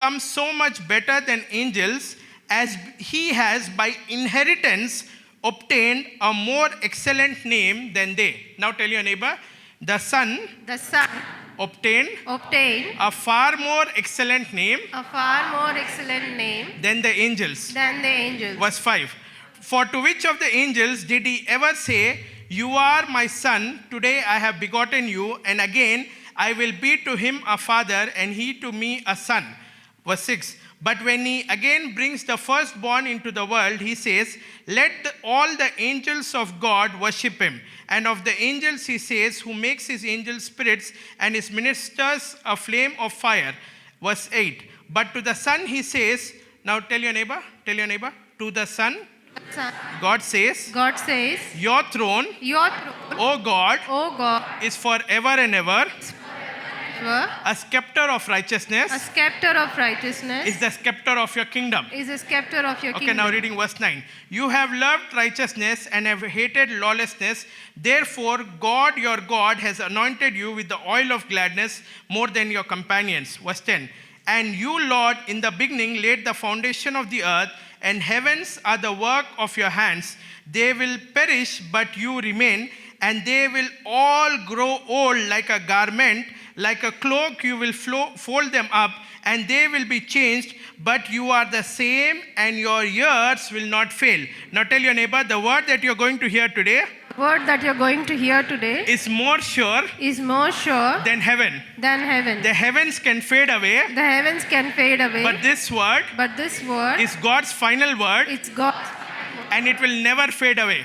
Come so much better than angels, as he has by inheritance obtained a more excellent name than they. Now tell your neighbor, the Son The Son obtained obtained a far more excellent name a far more excellent name than the angels. than the angels. Verse 5. For to which of the angels did he ever say, "You are my son, today I have begotten you," and again, "I will be to him a father, and he to me a son"? Verse 6. But when he again brings the firstborn into the world, he says, "Let all the angels of God worship him." And of the angels he says, "Who makes his angels spirits and his ministers a flame of fire." Verse 8. But to the Son he says, now tell your neighbor, to the Son, Son, God says, God says, "Your throne, "Your throne, O God, O God, is forever and ever. ever A scepter of righteousness a scepter of righteousness is the scepter of your kingdom." is a scepter of your Okay, kingdom. now reading verse 9. You have loved righteousness and have hated lawlessness. Therefore, God your God has anointed you with the oil of gladness more than your companions. Verse 10. And you, Lord, in the beginning laid the foundation of the earth, and heavens are the work of your hands. They will perish, but you remain, and they will all grow old like a garment. Like a cloak, you will fold them up, and they will be changed, but you are the same, and your years will not fail. Now tell your neighbor, the word that you're going to hear today The word that you're going to hear today is more sure is more sure than heaven. than heaven. The heavens can fade away, The heavens can fade away, but this word but this word is God's final word, it's God's. and it will never fade away.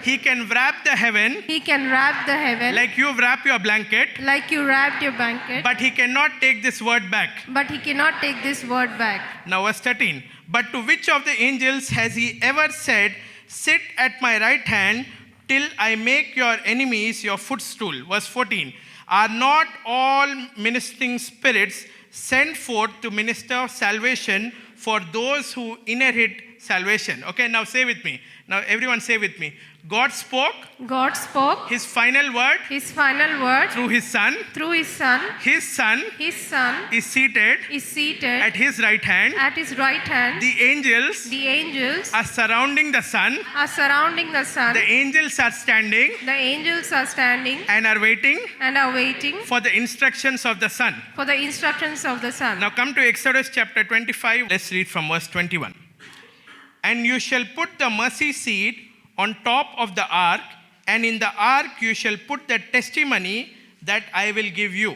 He can wrap the heaven He can wrap the heaven like you wrap your blanket, like you wrapped your blanket, but he cannot take this word back. but he cannot take this word back. Now verse 13. But to which of the angels has he ever said, "Sit at my right hand till I make your enemies your footstool"? Verse 14. Are not all ministering spirits sent forth to minister salvation for those who inherit salvation? Okay, now say with me. Now everyone say with me. God spoke God spoke his final word his final word through his Son. through his Son. His Son His Son is seated is seated at his right hand. at his right hand. The angels The angels are surrounding the Son. are surrounding the Son. The angels are standing The angels are standing and are waiting and are waiting for the instructions of the Son. for the instructions of the Son. Now come to Exodus chapter 25. Let's read from verse 21. And you shall put the mercy seat on top of the ark, and in the ark you shall put the testimony that I will give you.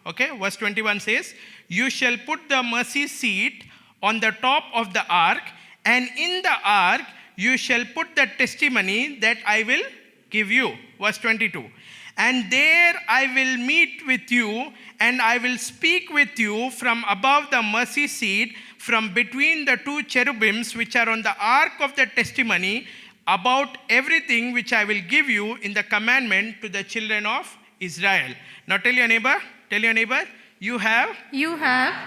Okay, verse 21 says, you shall put the mercy seat on the top of the ark, and in the ark you shall put the testimony that I will give you. Verse 22. And there I will meet with you, and I will speak with you from above the mercy seat, from between the two cherubims which are on the ark of the testimony, about everything which I will give you in the commandment to the children of Israel. Now tell your neighbor, you have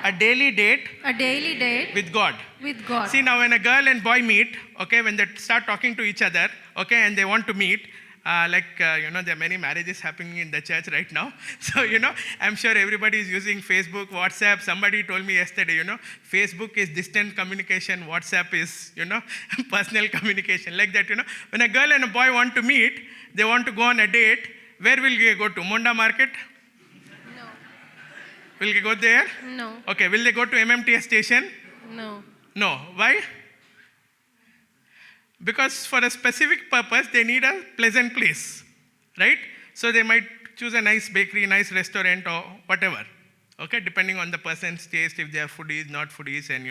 a daily date daily with God. with God. See, now when a girl and boy meet, okay, when they start talking to each other, okay, and they want to meet, there are many marriages happening in the church right now. So, I'm sure everybody is using Facebook, WhatsApp. Somebody told me yesterday, Facebook is distant communication, WhatsApp is, personal communication. Like that, when a girl and a boy want to meet, they want to go on a date, where will they go to? Monda Market? No. Will they go there? No. Okay, will they go to MMTS station? No. No. Why? Because for a specific purpose, they need a pleasant place, right? So they might choose a nice bakery, nice restaurant, or whatever, okay? Depending on the person's taste, if they are foodies, not foodies, and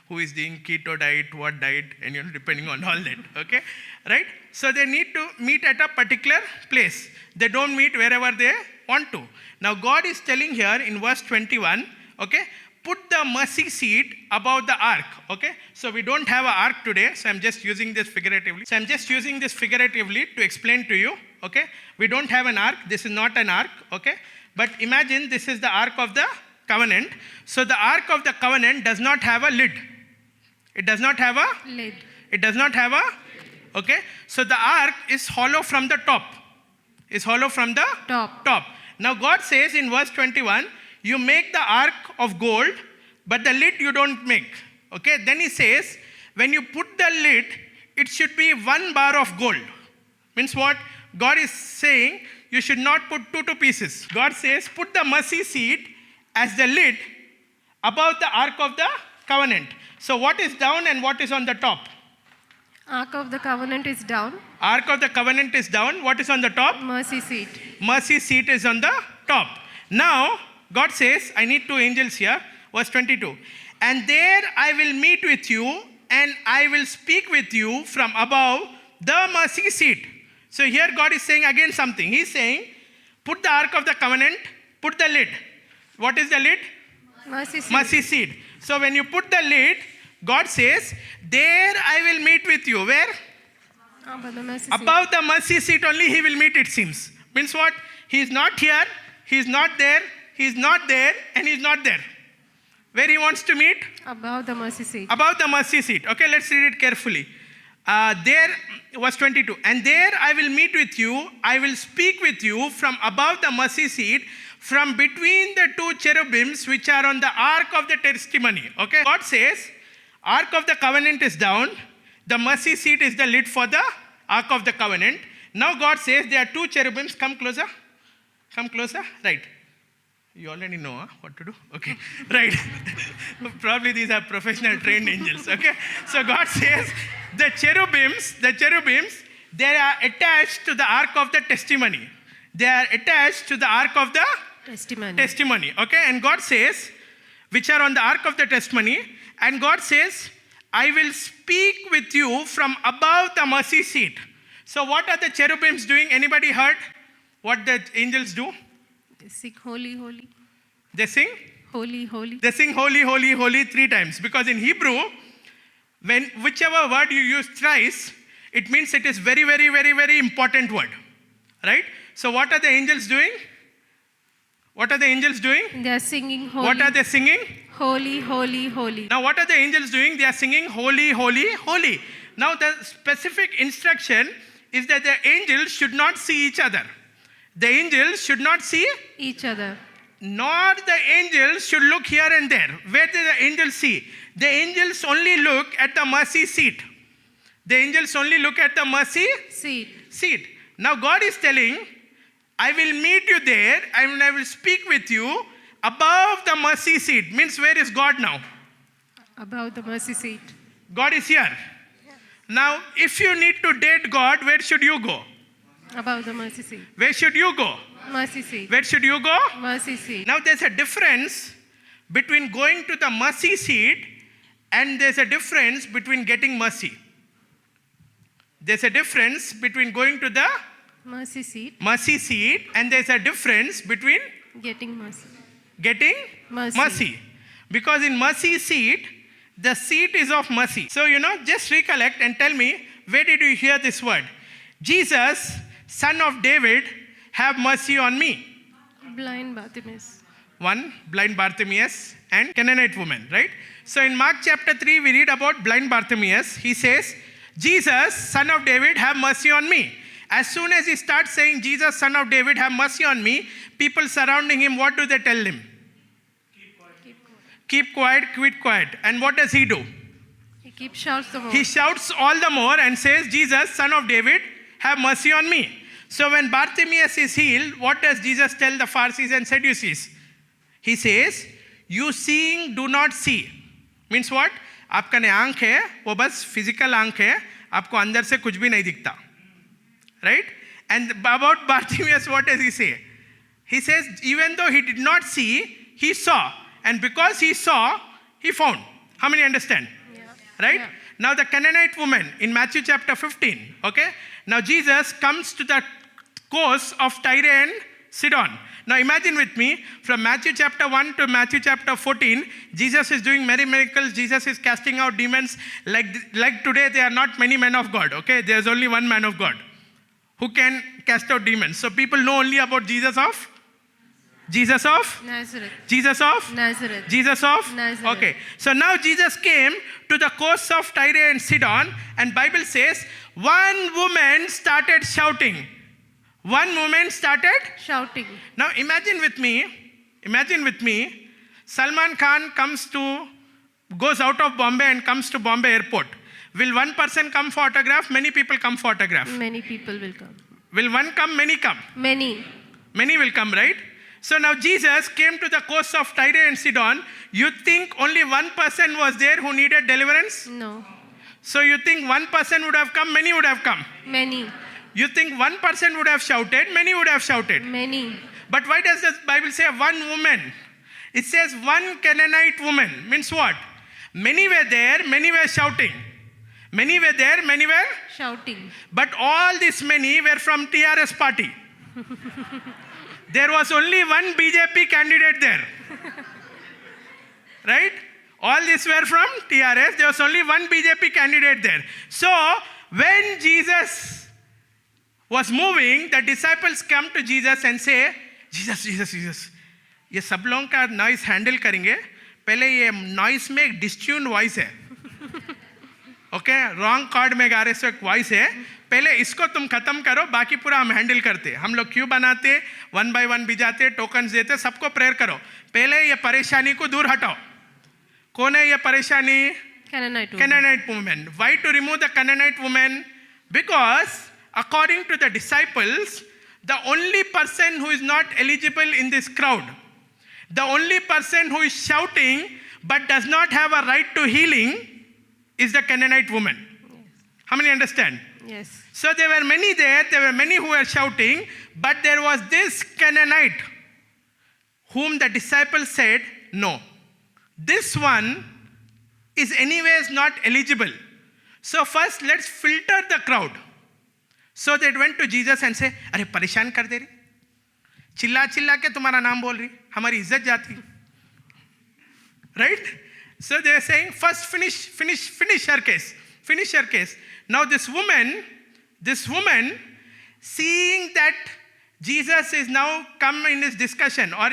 who is doing keto diet, what diet, and depending on all that, okay? Right? So they need to meet at a particular place. They don't meet wherever they want to. Now God is telling here in verse 21, okay? Put the mercy seat above the ark, okay? So we don't have an ark today, so I'm just using this figuratively. To explain to you, okay? We don't have an ark. This is not an ark, okay? But imagine this is the ark of the covenant. So the ark of the covenant does not have a lid. It does not have a Lid. It does not have a, okay? So the ark is hollow from the top. Top. Now God says in verse 21, you make the ark of gold. but the lid you don't make. Okay, then he says, when you put the lid, it should be 1 bar of gold. Means what? God is saying, you should not put two pieces. God says, put the mercy seat as the lid above the Ark of the Covenant. So what is down and what is on the top? Ark of the Covenant is down. Ark of the Covenant is down. What is on the top? Mercy seat. Mercy seat is on the top. Now, God says, I need 2 angels here. Verse 22. And there I will meet with you, and I will speak with you from above the mercy seat. So here God is saying again something. He's saying, put the Ark of the Covenant, put the lid. What is the lid? Mercy seat. Mercy seat. So when you put the lid, God says, there I will meet with you. Where? Above the mercy seat. Above the mercy seat only he will meet, it seems. Means what? He is not here, he is not there, he is not there, and he is not there. Where he wants to meet? Above the mercy seat. Above the mercy seat. Okay, let's read it carefully. Verse 22. And there I will meet with you, I will speak with you from above the mercy seat, from between the 2 cherubims which are on the Ark of the testimony. Okay, God says, Ark of the Covenant is down, the mercy seat is the lid for the Ark of the Covenant. Now God says there are 2 cherubims. Come closer. Come closer. Right. You already know what to do. Okay. Right. Probably these are professional trained angels. Okay. So God says the cherubims, they are attached to the Ark of the testimony. They are attached to the Ark of the testimony. Okay. And God says, which are on the Ark of the testimony, and God says, I will speak with you from above the mercy seat. So what are the cherubims doing? Anybody heard what the angels do? They sing holy, holy. They sing? Holy, holy. They sing holy, holy, holy 3 times. Because in Hebrew, whichever word you use thrice, it means it is very, very, very, very important word. Right? So what are the angels doing? What are the angels doing? They are singing holy. What are they singing? Holy, holy, holy. Now what are the angels doing? They are singing holy, holy, holy. Now the specific instruction is that the angels should not see each other. The angels should not see each other. Nor the angels should look here and there. Where do the angels see? The angels only look at the mercy seat. The angels only look at the mercy seat. Now God is telling, I will meet you there and I will speak with you above the mercy seat. Means where is God now? Above the mercy seat. God is here. Now, if you need to date God, where should you go? Above the mercy seat. Where should you go? Mercy seat. Where should you go? Mercy seat. Now, there's a difference between going to the mercy seat and there's a difference between getting mercy. There's a difference between going to the mercy seat and there's a difference between getting mercy. Mercy. Because in mercy seat, the seat is of mercy. So, just recollect and tell me, where did you hear this word? Jesus, son of David, have mercy on me. Blind Bartimaeus. One, blind Bartimaeus and Canaanite woman, right? So in Mark chapter 3, we read about blind Bartimaeus. He says, Jesus, son of David, have mercy on me. As soon as he starts saying, Jesus, son of David, have mercy on me, people surrounding him, what do they tell him? Keep quiet, quit quiet. And what does he do? He shouts the more. He shouts all the more and says, Jesus, son of David, have mercy on me. So when Bartimaeus is healed, what does Jesus tell the Pharisees and Sadducees? He says, you seeing, do not see. Means what? आपका ने आंख है, वो बस physical आंख है, आपको अंदर से कुछ भी नहीं दिखता. Right? And about Bartimaeus, what does he say? He says, even though he did not see, he saw. And because he saw, he found. How many understand? Yeah. Right? Yeah. Now the Canaanite woman in Matthew chapter 15. Okay? Now Jesus comes to the coast of Tyre and Sidon. Now imagine with me, from Matthew chapter 1 to Matthew chapter 14, Jesus is doing many miracles. Jesus is casting out demons. Like today, there are not many men of God. Okay? There's only one man of God who can cast out demons. So people know only about Jesus of Nazareth. Okay. So now Jesus came to the coast of Tyre and Sidon, and Bible says one woman started shouting. Now imagine with me Salman Khan goes out of Bombay and comes to Bombay airport. Will one person come for autograph? Many people come for autograph. Many people will come. Will one come? Many come. Many. Many will come, right? So now Jesus came to the coast of Tyre and Sidon. You think only one person was there who needed deliverance? No. So you think one person would have come, many would have come. Many. You think one person would have shouted, many would have shouted. Many. But why does the Bible say one woman? It says one Canaanite woman. Means what? Many were there, many were shouting. Many were there, many were? Shouting. But all these many were from TRS party. There was only one BJP candidate there. Right? All these were from TRS. There was only one BJP candidate there. So, when Jesus was moving, the disciples come to Jesus and say, Jesus, ये सब लोगों का noise handle करेंगे. पहले ये noise में एक डिस्ट्यून voice है. ओके, रॉन्ग कॉर्ड में गा रहे सो एक वॉइस है. पहले इसको तुम खत्म करो, बाकी पूरा हम हैंडल करते. हम लोग क्यों बनाते, 1 by 1 भिजाते, टोकन्स देते, सबको प्रेयर करो. पहले ये परेशानी को दूर हटाओ. कौन है ये परेशानी? Canaanite woman. Why to remove the Canaanite woman? Because according to the disciples, the only person who is not eligible in this crowd, the only person who is shouting but does not have a right to healing is the Canaanite woman. Yes. How many understand? Yes. So there were many there were many who were shouting, but there was this Canaanite whom the disciples said, no, this one is anyways not eligible. So first let's filter the crowd. So they went to Jesus and say, अरे परेशान कर दे रही, चिल्ला चिल्ला के तुम्हारा नाम बोल रही, हमारी इज्जत जाती. Right? So they are saying, first finish her case. Finish her case. Now this woman, seeing that Jesus is now come in this discussion, or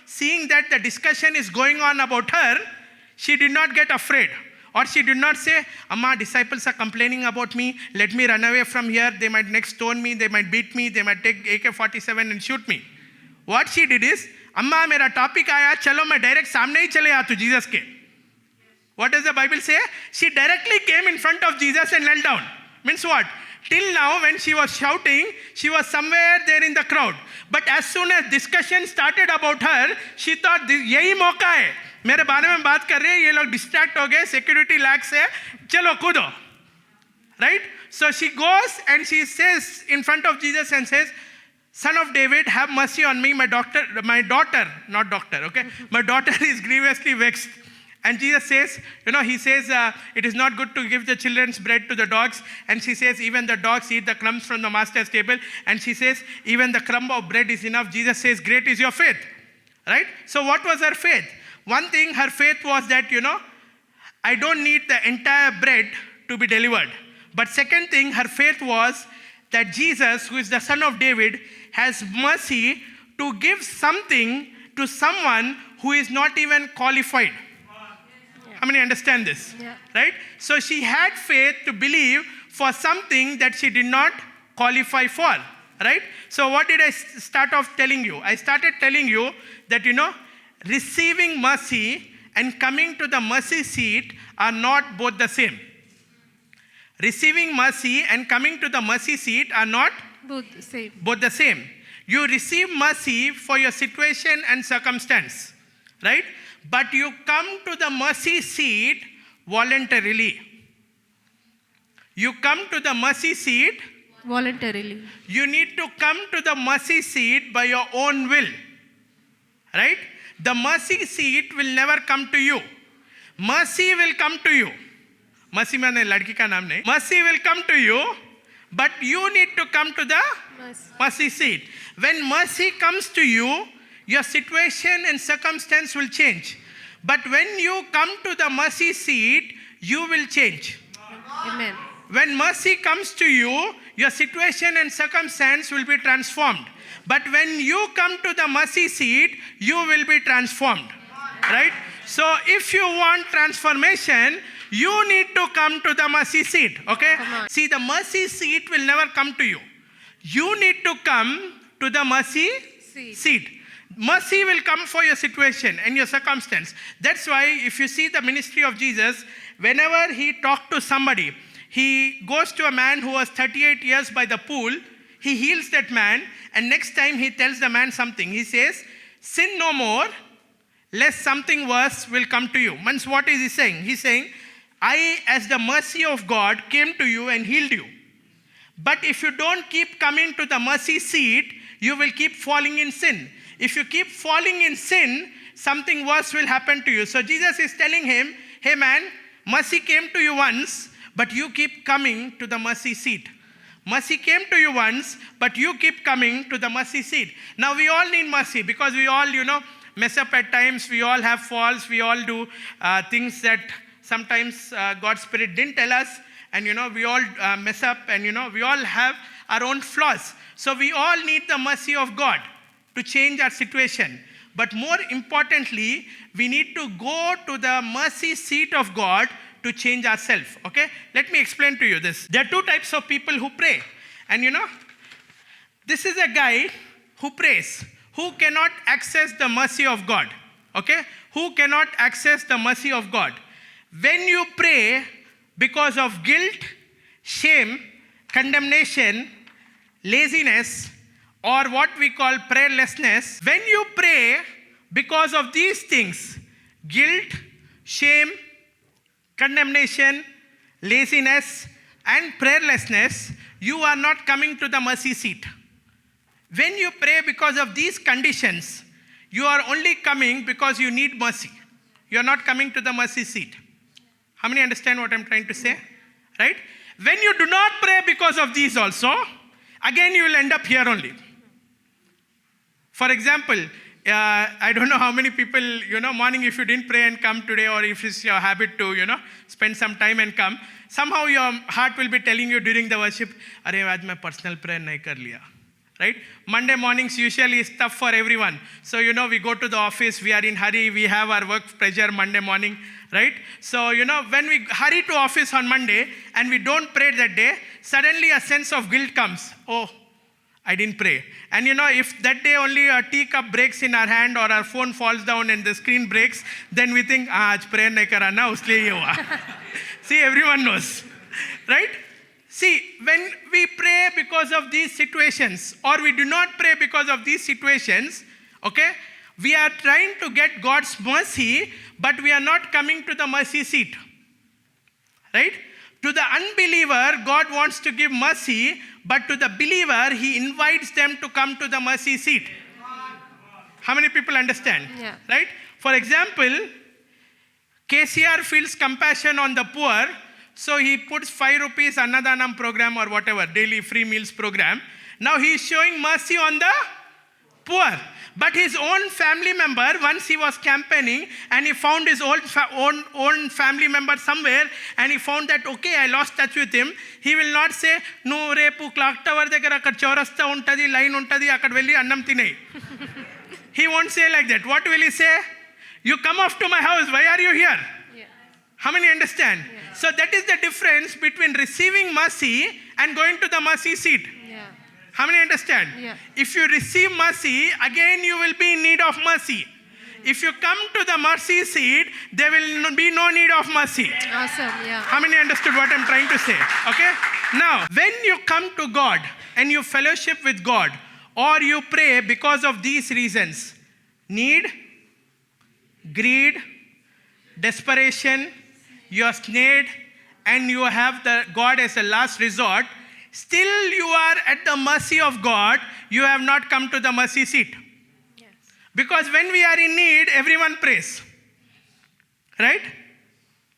seeing that the discussion is going on about her, she did not get afraid. Or she did not say, Amma, disciples are complaining about me, let me run away from here, they might next stone me, they might beat me, they might take AK-47 and shoot me. What she did is, Amma, mera topic aaya, chalo main direct सामने ही चले आती Jesus के. What does the Bible say? She directly came in front of Jesus and knelt down. Means what? Till now, when she was shouting, she was somewhere there in the crowd. But as soon as discussion started about her, she thought, यही मौका है. मेरे बारे में बात कर रहे हैं, ये लोग distract हो गए, security lax है, चलो कूदो. Right? So she goes and she says in front of Jesus and says, Son of David, have mercy on me. My daughter, okay? My daughter is grievously vexed. And Jesus says, he says, it is not good to give the children's bread to the dogs. And she says, even the dogs eat the crumbs from the master's table. And she says, even the crumb of bread is enough. Jesus says, great is your faith. Right? So what was her faith? One thing, her faith was that, I don't need the entire bread to be delivered. But second thing, her faith was that Jesus, who is the Son of David, has mercy to give something to someone who is not even qualified. How many understand this? Yeah. Right? So she had faith to believe for something that she did not qualify for. Right? So what did I start off telling you? I started telling you that, receiving mercy and coming to the mercy seat are not both the same. Receiving mercy and coming to the mercy seat are not both the same. You receive mercy for your situation and circumstance, right? But you come to the mercy seat voluntarily. You come to the mercy seat voluntarily. You need to come to the mercy seat by your own will, right? The mercy seat will never come to you. Mercy will come to you. Mercy मैंने लड़की का नाम नहीं. Mercy will come to you, but you need to come to the mercy seat. When mercy comes to you, your situation and circumstance will change. But when you come to the mercy seat, you will change. Amen. When mercy comes to you, your situation and circumstance will be transformed. But when you come to the mercy seat, you will be transformed. Right? So if you want transformation, you need to come to the mercy seat. Okay? See, the mercy seat will never come to you. You need to come to the mercy seat. Mercy will come for your situation and your circumstance. That's why if you see the ministry of Jesus, whenever he talked to somebody, he goes to a man who was 38 years by the pool, he heals that man, and next time he tells the man something. He says, sin no more, lest something worse will come to you. Means what is he saying? He's saying, I, as the mercy of God, came to you and healed you. But if you don't keep coming to the mercy seat, you will keep falling in sin. If you keep falling in sin, something worse will happen to you. So Jesus is telling him, hey man, mercy came to you once, but you keep coming to the mercy seat. Mercy came to you once, but you keep coming to the mercy seat. Now we all need mercy because we all, mess up at times. We all have faults. We all do things that sometimes God's Spirit didn't tell us. And, we all mess up and, we all have our own flaws. So we all need the mercy of God to change our situation. But more importantly, we need to go to the mercy seat of God to change ourselves, okay? Let me explain to you this. There are two types of people who pray. And this is a guy who prays, who cannot access the mercy of God, okay? Who cannot access the mercy of God. When you pray because of guilt, shame, condemnation, laziness, or what we call prayerlessness, when you pray because of these things, guilt, shame, condemnation, laziness, and prayerlessness, you are not coming to the mercy seat. When you pray because of these conditions, you are only coming because you need mercy. You are not coming to the mercy seat. How many understand what I'm trying to say? Right? When you do not pray because of these also, again you will end up here only. For example, I don't know how many people, morning if you didn't pray and come today, or if it's your habit to, spend some time and come, somehow your heart will be telling you during the worship, "Arey, aaj main personal prayer nahi kar liya." Right? Monday mornings usually is tough for everyone. So, we go to the office, we are in hurry, we have our work pressure Monday morning, right? So, when we hurry to office on Monday and we don't pray that day, suddenly a sense of guilt comes. Oh, I didn't pray. And if that day only a teacup breaks in our hand or our phone falls down and the screen breaks, then we think, aaj prayer nahi kara na, usliye ye hua. See, everyone knows, right? See, when we pray because of these situations, or we do not pray because of these situations, okay, we are trying to get God's mercy, but we are not coming to the mercy seat, right? To the unbeliever, God wants to give mercy, but to the believer, He invites them to come to the mercy seat. How many people understand? Yeah. Right? For example, KCR feels compassion on the poor, so he puts 5 rupees Annadanam program or whatever, daily free meals program. Now he is showing mercy on the poor. But his own family member, once he was campaigning and he found his own family member somewhere and he found that, okay, I lost touch with him, he will not say, no, repu clock tower దగ్గర అక్కడ చౌరస్తా ఉంటది, line ఉంటది, అక్కడ వెళ్ళి అన్నం తినేయి. He won't say like that. What will he say? You come off to my house, why are you here? Yeah. How many understand? Yeah. So that is the difference between receiving mercy and going to the mercy seat. Yeah. How many understand? Yeah. If you receive mercy, again you will be in need of mercy. If you come to the mercy seat, there will be no need of mercy. Awesome. Yeah. How many understood what I'm trying to say? Okay? Now, when you come to God and you fellowship with God, or you pray because of these reasons, need, greed, desperation, you are snared, and you have the God as a last resort, still you are at the mercy of God, you have not come to the mercy seat. Yes. Because when we are in need, everyone prays. Right?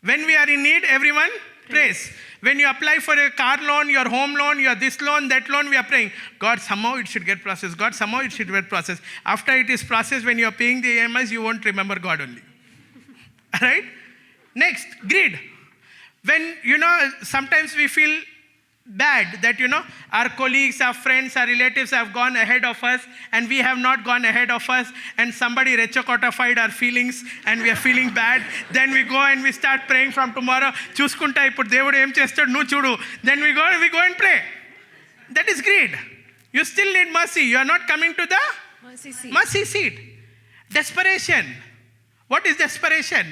When we are in need, everyone prays. When you apply for a car loan, your home loan, your this loan, that loan, we are praying, God, somehow it should get processed. God, somehow it should get processed. After it is processed, when you are paying the EMIs, you won't remember God only. Right? Next, greed. When, sometimes we feel bad that, our colleagues, our friends, our relatives have gone ahead of us and we have not gone ahead of us, and somebody rechocotified our feelings and we are feeling bad. Then we go and we start praying from tomorrow. Chuskunta ippudu Devudu em chestadu nu chudu. Then we go and pray. That is greed. You still need mercy. You are not coming to the Mercy seat. mercy seat. Desperation. What is desperation?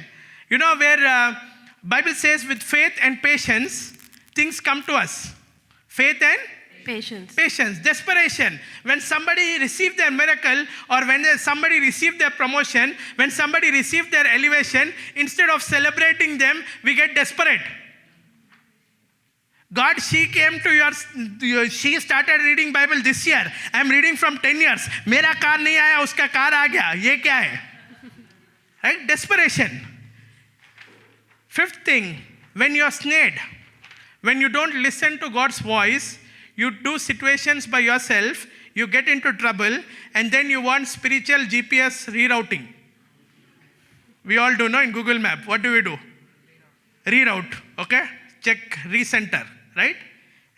You know where Bible says with faith and patience, things come to us. Faith and Patience. patience, desperation. When somebody received their miracle, or when somebody received their promotion, when somebody received their elevation, instead of celebrating them, we get desperate. God, she came to she started reading Bible this year. I am reading from 10 years. मेरा car नहीं आया, उसका car आ गया. ये क्या है? Right? Desperation. Fifth thing, when you are snared, when you don't listen to God's voice, you do situations by yourself, you get into trouble, and then you want spiritual GPS rerouting. We all do, no? In Google Map, what do we do? Reroute, okay? Check, recenter, right?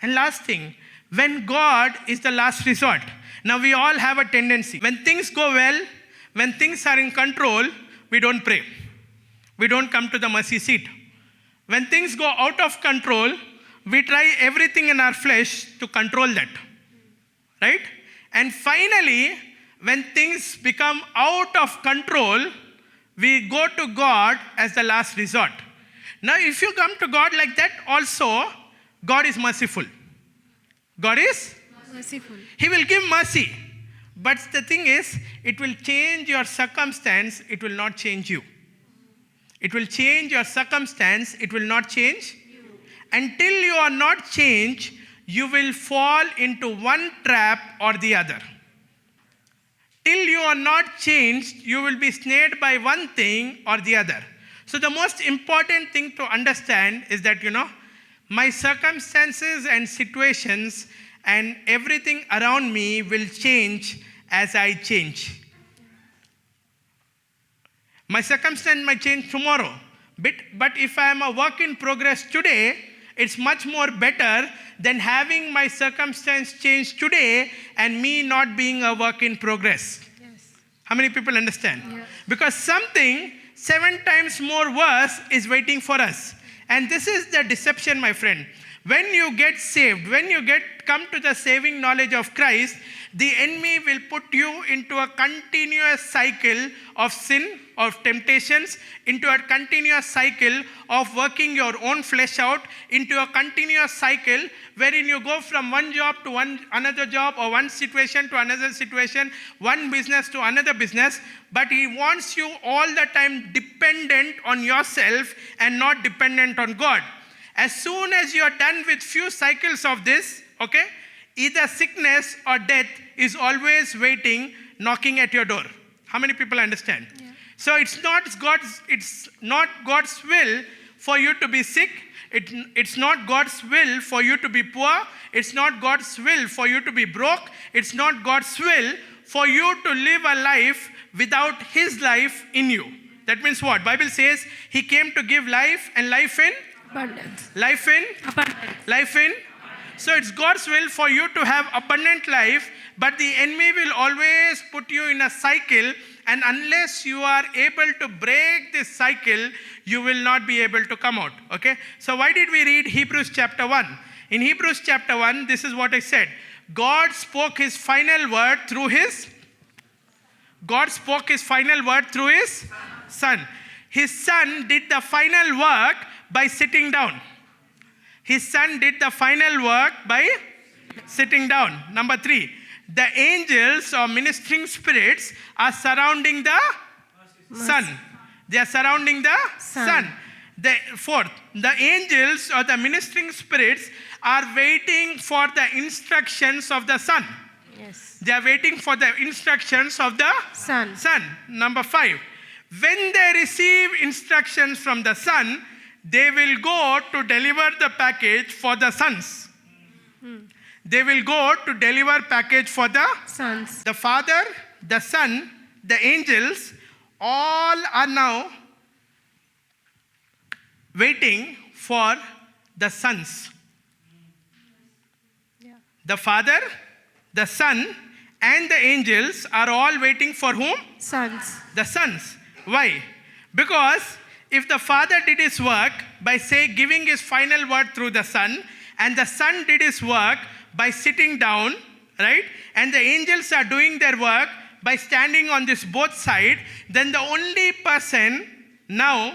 And last thing, when God is the last resort. Now we all have a tendency. When things go well, when things are in control, we don't pray. We don't come to the mercy seat. When things go out of control, we try everything in our flesh to control that, right? And finally, when things become out of control, we go to God as the last resort. Now, if you come to God like that also, God is merciful. God is? Merciful. He will give mercy. But the thing is, it will change your circumstance, it will not change you. It will change your circumstance, it will not change. Until you are not changed, you will fall into one trap or the other. Till you are not changed, you will be snared by one thing or the other. So the most important thing to understand is that, my circumstances and situations and everything around me will change as I change. My circumstance might change tomorrow, but if I am a work in progress today, it's much more better than having my circumstance change today and me not being a work in progress. Yes. How many people understand? Yeah. Because something 7 times more worse is waiting for us. And this is the deception, my friend. When you get saved, when you come to the saving knowledge of Christ, the enemy will put you into a continuous cycle of sin, of temptations, into a continuous cycle of working your own flesh out, into a continuous cycle wherein you go from one job to another job, or one situation to another situation, one business to another business. But he wants you all the time dependent on yourself and not dependent on God. As soon as you are done with few cycles of this, okay, either sickness or death is always waiting, knocking at your door. How many people understand? Yeah. So it's not God's will for you to be sick. It's not God's will for you to be poor. It's not God's will for you to be broke. It's not God's will for you to live a life without His life in you. That means what? Bible says He came to give life, and life in? Abundance. Life in? Abundance. Life in? So it's God's will for you to have abundant life, but the enemy will always put you in a cycle, and unless you are able to break this cycle, you will not be able to come out. Okay? So why did we read Hebrews chapter 1? In Hebrews chapter 1, this is what I said. God spoke His final word through His Son. His Son did the final work by sitting down. His Son did the final work by sitting down. Number 3, the angels or ministering spirits are surrounding the Son. They are surrounding the Son. The fourth, the angels or the ministering spirits are waiting for the instructions of the Son. Yes. They are waiting for the instructions of the Son. Number 5, when they receive instructions from the Son, they will go to deliver the package for the sons. They will go to deliver package for the Sons. The Father, the Son, the angels, all are now waiting for the sons. Yeah. The Father, the Son, and the angels are all waiting for whom? Sons. The sons. Why? Because if the Father did His work by giving His final word through the Son, and the Son did His work by sitting down, right? And the angels are doing their work by standing on this both side, then the only person now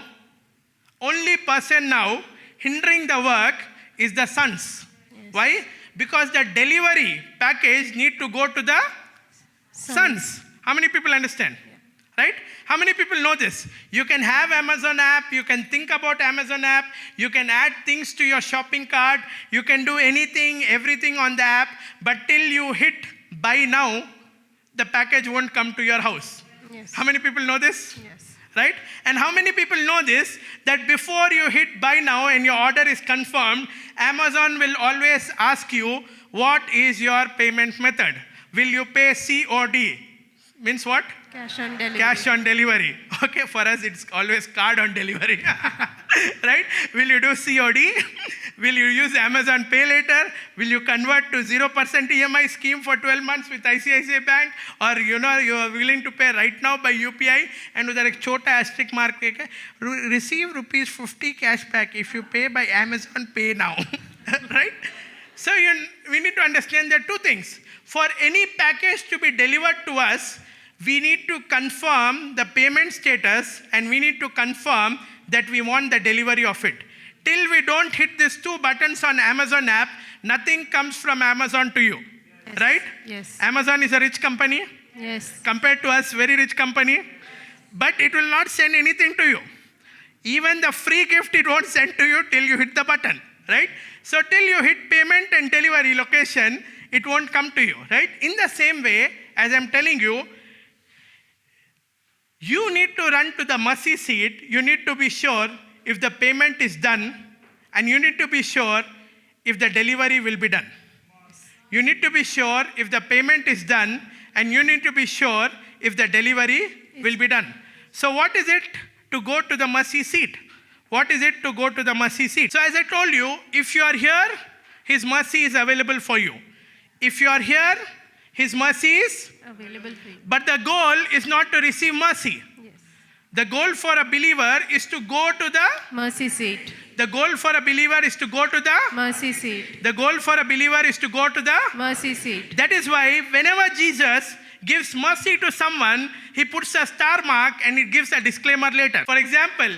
hindering the work is the sons. Yes. Why? Because the delivery package need to go to the sons. How many people understand? Right? How many people know this? You can have Amazon app, you can think about Amazon app, you can add things to your shopping cart, you can do anything, everything on the app, but till you hit buy now, the package won't come to your house. Yes. How many people know this? Yes. Right? And how many people know this, that before you hit buy now and your order is confirmed, Amazon will always ask you, what is your payment method? Will you pay COD? Means what? Cash on delivery. Cash on delivery. Okay, for us it's always card on delivery. Right? Will you do COD? Will you use Amazon Pay Later? Will you convert to 0% EMI scheme for 12 months with ICICI Bank? Or you are willing to pay right now by UPI and with a chota asterisk mark, receive rupees 50 cash back if you pay by Amazon Pay now. Right? So we need to understand there are two things. For any package to be delivered to us, we need to confirm the payment status and we need to confirm that we want the delivery of it. Till we don't hit these two buttons on Amazon app, nothing comes from Amazon to you. Yes. Right? Yes. Amazon is a rich company. Yes. Compared to us, very rich company. But it will not send anything to you. Even the free gift it won't send to you till you hit the button. Right? So till you hit payment and delivery location, it won't come to you. Right? In the same way, as I'm telling you, you need to run to the mercy seat. You need to be sure if the payment is done, and you need to be sure if the delivery will be done. You need to be sure if the payment is done, and you need to be sure if the delivery will be done. So what is it to go to the mercy seat? What is it to go to the mercy seat? So as I told you, if you are here, His mercy is available for you. If you are here, His mercy is Available for you. but the goal is not to receive mercy. Yes. The goal for a believer is to go to the Mercy seat. The goal for a believer is to go to the Mercy seat. The goal for a believer is to go to the Mercy seat. That is why whenever Jesus gives mercy to someone, He puts a star mark and it gives a disclaimer later. For example,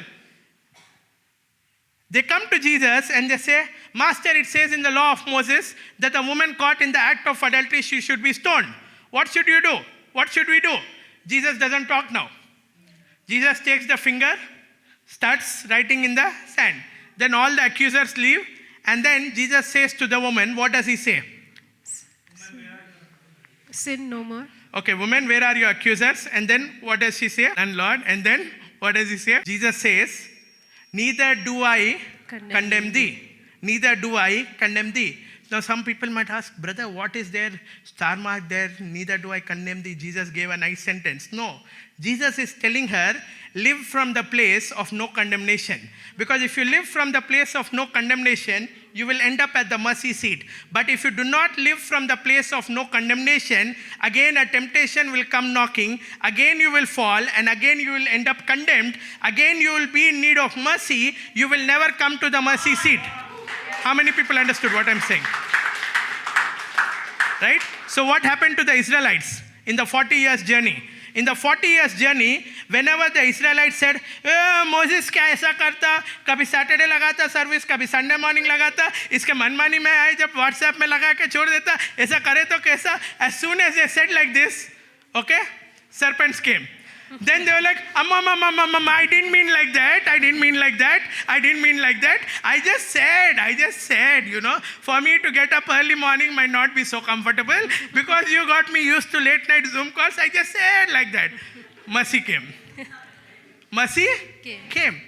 they come to Jesus and they say, Master, it says in the law of Moses that a woman caught in the act of adultery, she should be stoned. What should you do? What should we do? Jesus doesn't talk now. Jesus takes the finger, starts writing in the sand. Then all the accusers leave, and then Jesus says to the woman, what does He say? Sin no more. Okay, woman, where are your accusers? And then what does she say? None, Lord. And then what does He say? Jesus says, neither do I condemn thee. Neither do I condemn thee. Now some people might ask, brother, what is there? Star mark there, neither do I condemn thee. Jesus gave a nice sentence. No, Jesus is telling her, live from the place of no condemnation. Because if you live from the place of no condemnation, you will end up at the mercy seat. But if you do not live from the place of no condemnation, again a temptation will come knocking, again you will fall, and again you will end up condemned, again you will be in need of mercy, you will never come to the mercy seat. How many people understood what I'm saying? Right? So what happened to the Israelites in the 40 years journey? In the 40 years journey, whenever the Israelites said, Moses क्या ऐसा करता, कभी Saturday लगाता service, कभी Sunday morning लगाता, इसके मनमानी में आए जब WhatsApp में लगा के छोड़ देता, ऐसा करे तो कैसा? As soon as they said like this, okay, serpents came. Then they were like, Amma, I didn't mean like that. I didn't mean like that. I didn't mean like that. I just said, for me to get up early morning might not be so comfortable because you got me used to late night Zoom calls. I just said like that. Mercy came. Mercy came.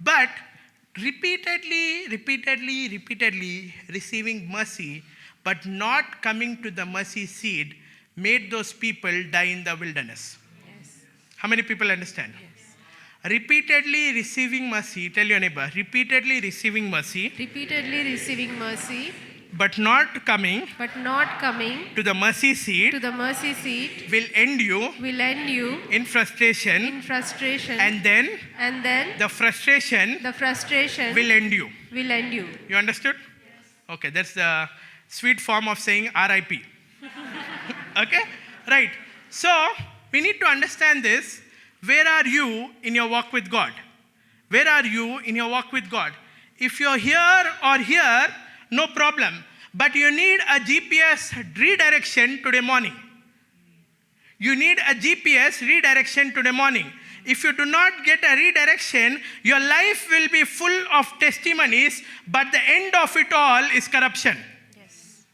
But repeatedly receiving mercy, but not coming to the mercy seat made those people die in the wilderness. How many people understand? Yes. Repeatedly receiving mercy, tell your neighbor, repeatedly receiving mercy, but not coming to the mercy seat will end you in frustration, and then the frustration will end you. You understood? Okay, that's the sweet form of saying RIP. Okay? Right. So, we need to understand this. Where are you in your walk with God? Where are you in your walk with God? If you're here or here, no problem. But you need a GPS redirection today morning. You need a GPS redirection today morning. If you do not get a redirection, your life will be full of testimonies, but the end of it all is corruption. Yes.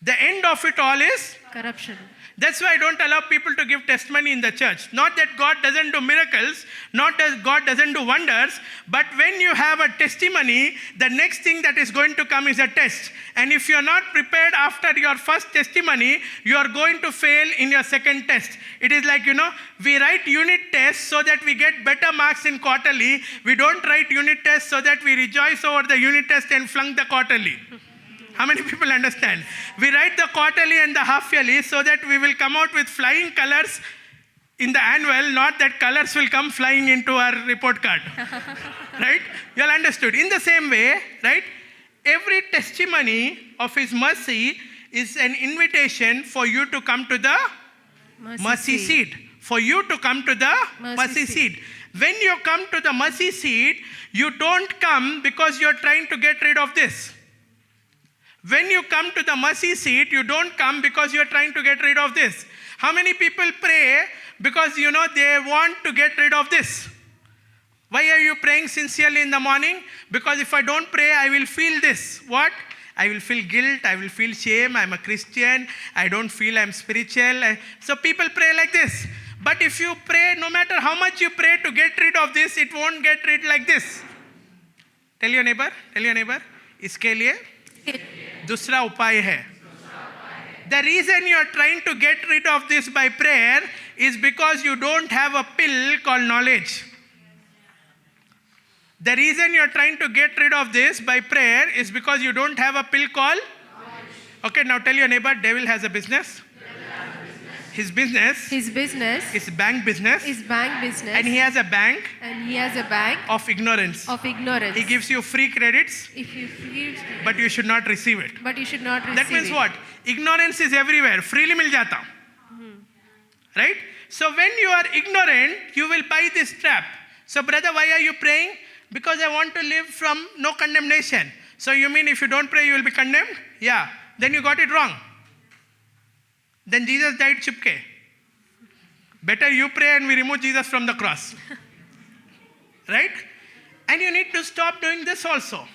The end of it all is Corruption. That's why I don't allow people to give testimony in the church. Not that God doesn't do miracles, not that God doesn't do wonders, but when you have a testimony, the next thing that is going to come is a test. And if you're not prepared after your first testimony, you are going to fail in your second test. It is like, we write unit tests so that we get better marks in quarterly. We don't write unit tests so that we rejoice over the unit test and flunk the quarterly. How many people understand? We write the quarterly and the half yearly so that we will come out with flying colors in the annual, not that colors will come flying into our report card. Right? You all understood. In the same way, right? Every testimony of His mercy is an invitation for you to come to the mercy seat. For you to come to the mercy seat. When you come to the mercy seat, you don't come because you're trying to get rid of this. When you come to the mercy seat, you don't come because you're trying to get rid of this. How many people pray because, they want to get rid of this? Why are you praying sincerely in the morning? Because if I don't pray, I will feel this. What? I will feel guilt. I will feel shame. I'm a Christian. I don't feel I'm spiritual. So people pray like this. But if you pray, no matter how much you pray to get rid of this, it won't get rid like this. Tell your neighbor, इसके लिए दूसरा उपाय है. The reason you are trying to get rid of this by prayer is because you don't have a pill called knowledge. The reason you are trying to get rid of this by prayer is because you don't have a pill called knowledge. Okay, now tell your neighbor, devil has a business. His business is bank business. And he has a bank of ignorance. He gives you free credits, but you should not receive it. That means what? Ignorance is everywhere. Freely mil jata. Right? So when you are ignorant, you will buy this trap. So brother, why are you praying? Because I want to live from no condemnation. So you mean if you don't pray, you will be condemned? Yeah. Then you got it wrong. Then Jesus died chipke. Better you pray and we remove Jesus from the cross. Right? And you need to stop doing this also.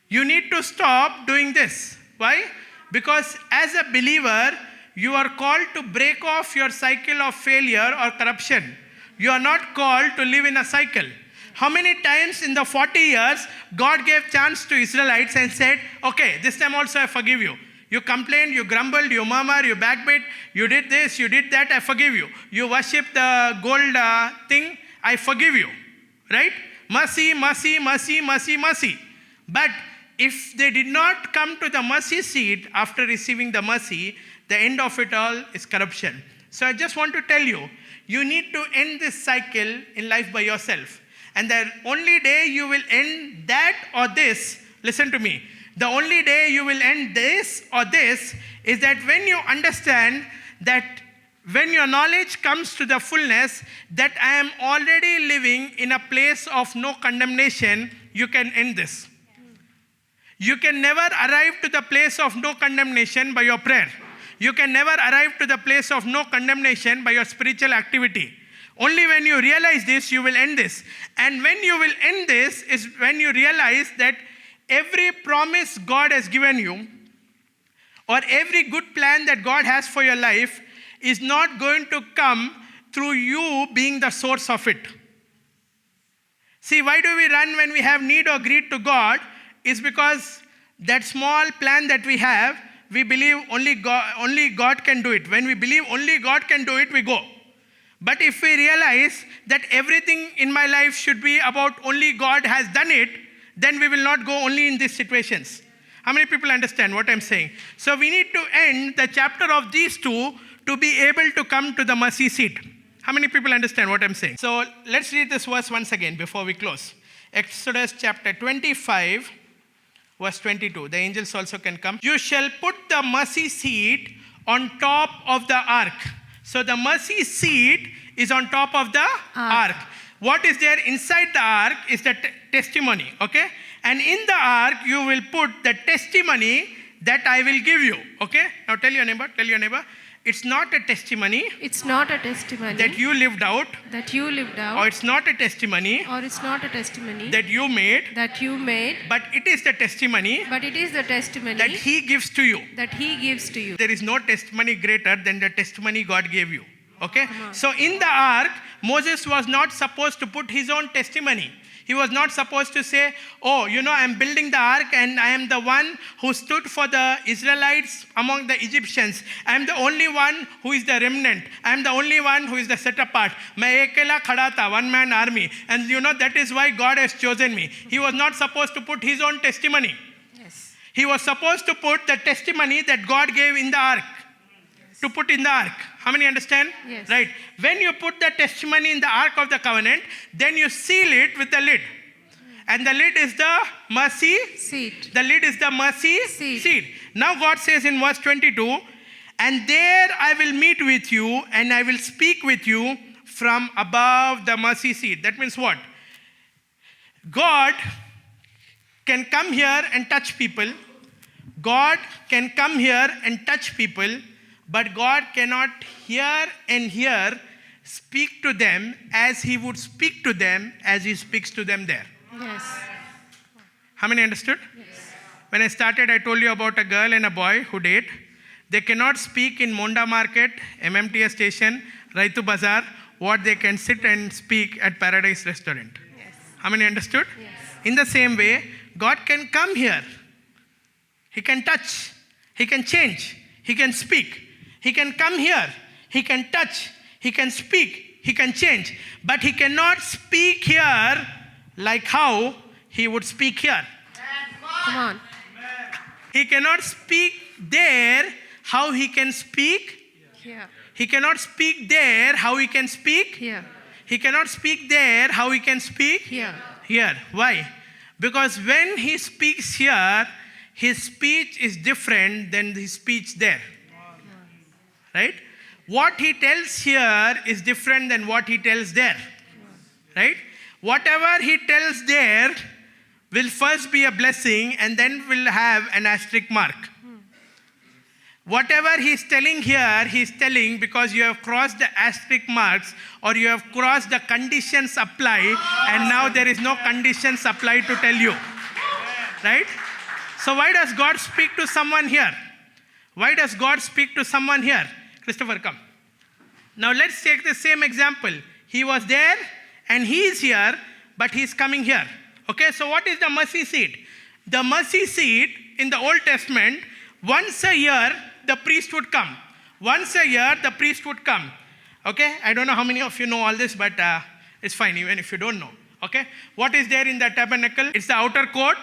You need to stop doing this. Why? Because as a believer, you are called to break off your cycle of failure or corruption. You are not called to live in a cycle. How many times in the 40 years, God gave chance to Israelites and said, okay, this time also I forgive you. You complained, you grumbled, you murmured, you backbit, you did this, you did that, I forgive you. You worship the gold thing, I forgive you. Right? Mercy, mercy, mercy, mercy, mercy. But if they did not come to the mercy seat after receiving the mercy, the end of it all is corruption. So I just want to tell you, you need to end this cycle in life by yourself. And the only day you will end that or this, listen to me, the only day you will end this or this is that when you understand that when your knowledge comes to the fullness that I am already living in a place of no condemnation, you can end this. You can never arrive to the place of no condemnation by your prayer. You can never arrive to the place of no condemnation by your spiritual activity. Only when you realize this, you will end this. And when you will end this is when you realize that every promise God has given you or every good plan that God has for your life is not going to come through you being the source of it. See, why do we run when we have need or greed to God? Is because that small plan that we have, we believe only God can do it. When we believe only God can do it, we go. But if we realize that everything in my life should be about only God has done it, then we will not go only in these situations. How many people understand what I'm saying? So we need to end the chapter of these two to be able to come to the mercy seat. How many people understand what I'm saying? So let's read this verse once again before we close. Exodus chapter 25, verse 22. The angels also can come. You shall put the mercy seat on top of the ark. So the mercy seat is on top of the ark. What is there inside the ark is the testimony, okay? And in the ark, you will put the testimony that I will give you, okay? Now tell your neighbor, it's not a testimony It's not a testimony that you lived out, that you lived or out, it's not a testimony or it's not a testimony that you made, that you made, but it is the testimony but it is the testimony that He gives to you. that He gives to you. There is no testimony greater than the testimony God gave you. Okay? Come on. So in the ark, Moses was not supposed to put his own testimony. He was not supposed to say, oh, I'm building the ark and I am the one who stood for the Israelites among the Egyptians. I am the only one who is the remnant. I am the only one who is the set apart. Main ekela khada tha, one man army. And that is why God has chosen me. He was not supposed to put his own testimony. Yes. He was supposed to put the testimony that God gave in the ark. To put in the ark. How many understand? Yes. Right. When you put the testimony in the ark of the covenant, then you seal it with the lid. And the lid is the mercy Seat. The lid is the mercy Seat. Now God says in verse 22, and there I will meet with you and I will speak with you from above the mercy seat. That means what? God can come here and touch people. God can come here and touch people. But God cannot hear speak to them as He would speak to them as He speaks to them there. Yes. How many understood? Yes. When I started, I told you about a girl and a boy who date. They cannot speak in Monda Market, MMTS station, Raitu Bazaar, what they can sit and speak at Paradise Restaurant. Yes. How many understood? Yes. In the same way, God can come here. He can touch. He can change. He can speak. He can come here. He can touch. He can speak. He can change. But He cannot speak here like how He would speak here. Come on. He cannot speak there how He can speak. Here. He cannot speak there how He can speak. Here. He cannot speak there how He can speak. Here. Here. Why? Because when He speaks here, His speech is different than His speech there. Right? What He tells here is different than what He tells there. Right? Whatever He tells there will first be a blessing and then will have an asterisk mark. Whatever He's telling here, He's telling because you have crossed the asterisk marks or you have crossed the conditions apply and now there is no conditions applied to tell you. Right? So why does God speak to someone here? Why does God speak to someone here? Christopher, come. Now let's take the same example. He was there and He is here, but He's coming here. Okay, so what is the mercy seat? The mercy seat in the Old Testament, once a year, the priest would come. Once a year, the priest would come. Okay, I don't know how many of you know all this, but it's fine even if you don't know. Okay, what is there in the tabernacle? It's the outer court,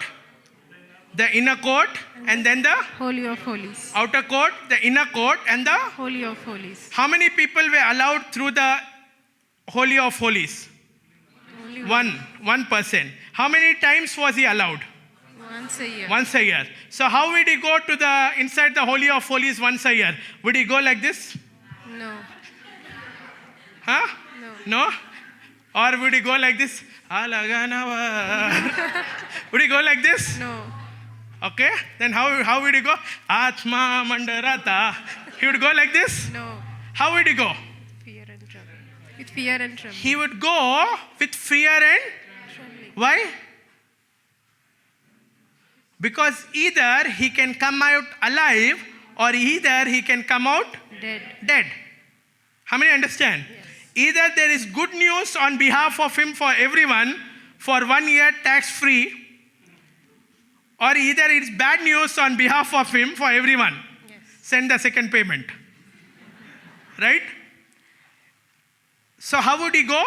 the inner court, and then the Holy of Holies. outer court, the inner court, and the... Holy of Holies. How many people were allowed through the Holy of Holies? Only One person. How many times was he allowed? once a year. Once a year. So how would he go to the inside the Holy of Holies once a year? Would he go like this? No. Huh? No. No? Or would he go like this? Would he go like this? No. Okay. Then how would he go? Atma Mandarata. He would go like this? No. How would he go? Fear and trembling. With fear and trembling. He would go with fear and... Trembling. Why? Because either he can come out alive or either he can come out dead. How many understand? Yes. Either there is good news on behalf of him for everyone for 1 year tax free, or either it's bad news on behalf of him for everyone. Yes. Send the second payment. Right? So how would he go?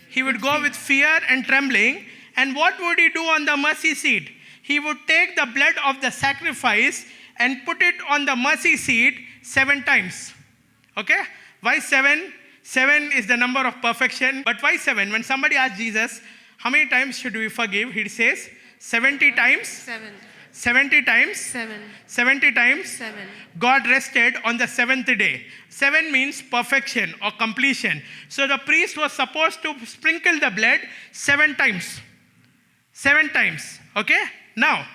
He would go with fear and trembling. And what would he do on the mercy seat? He would take the blood of the sacrifice and put it on the mercy seat 7 times. Okay? Why 7? 7 is the number of perfection. But why 7? When somebody asks Jesus, how many times should we forgive? He says 70 times. 7. 70 times. 7. 70 times. 7. God rested on the seventh day. 7 means perfection or completion. So the priest was supposed to sprinkle the blood 7 times. 7 times. Okay? Now,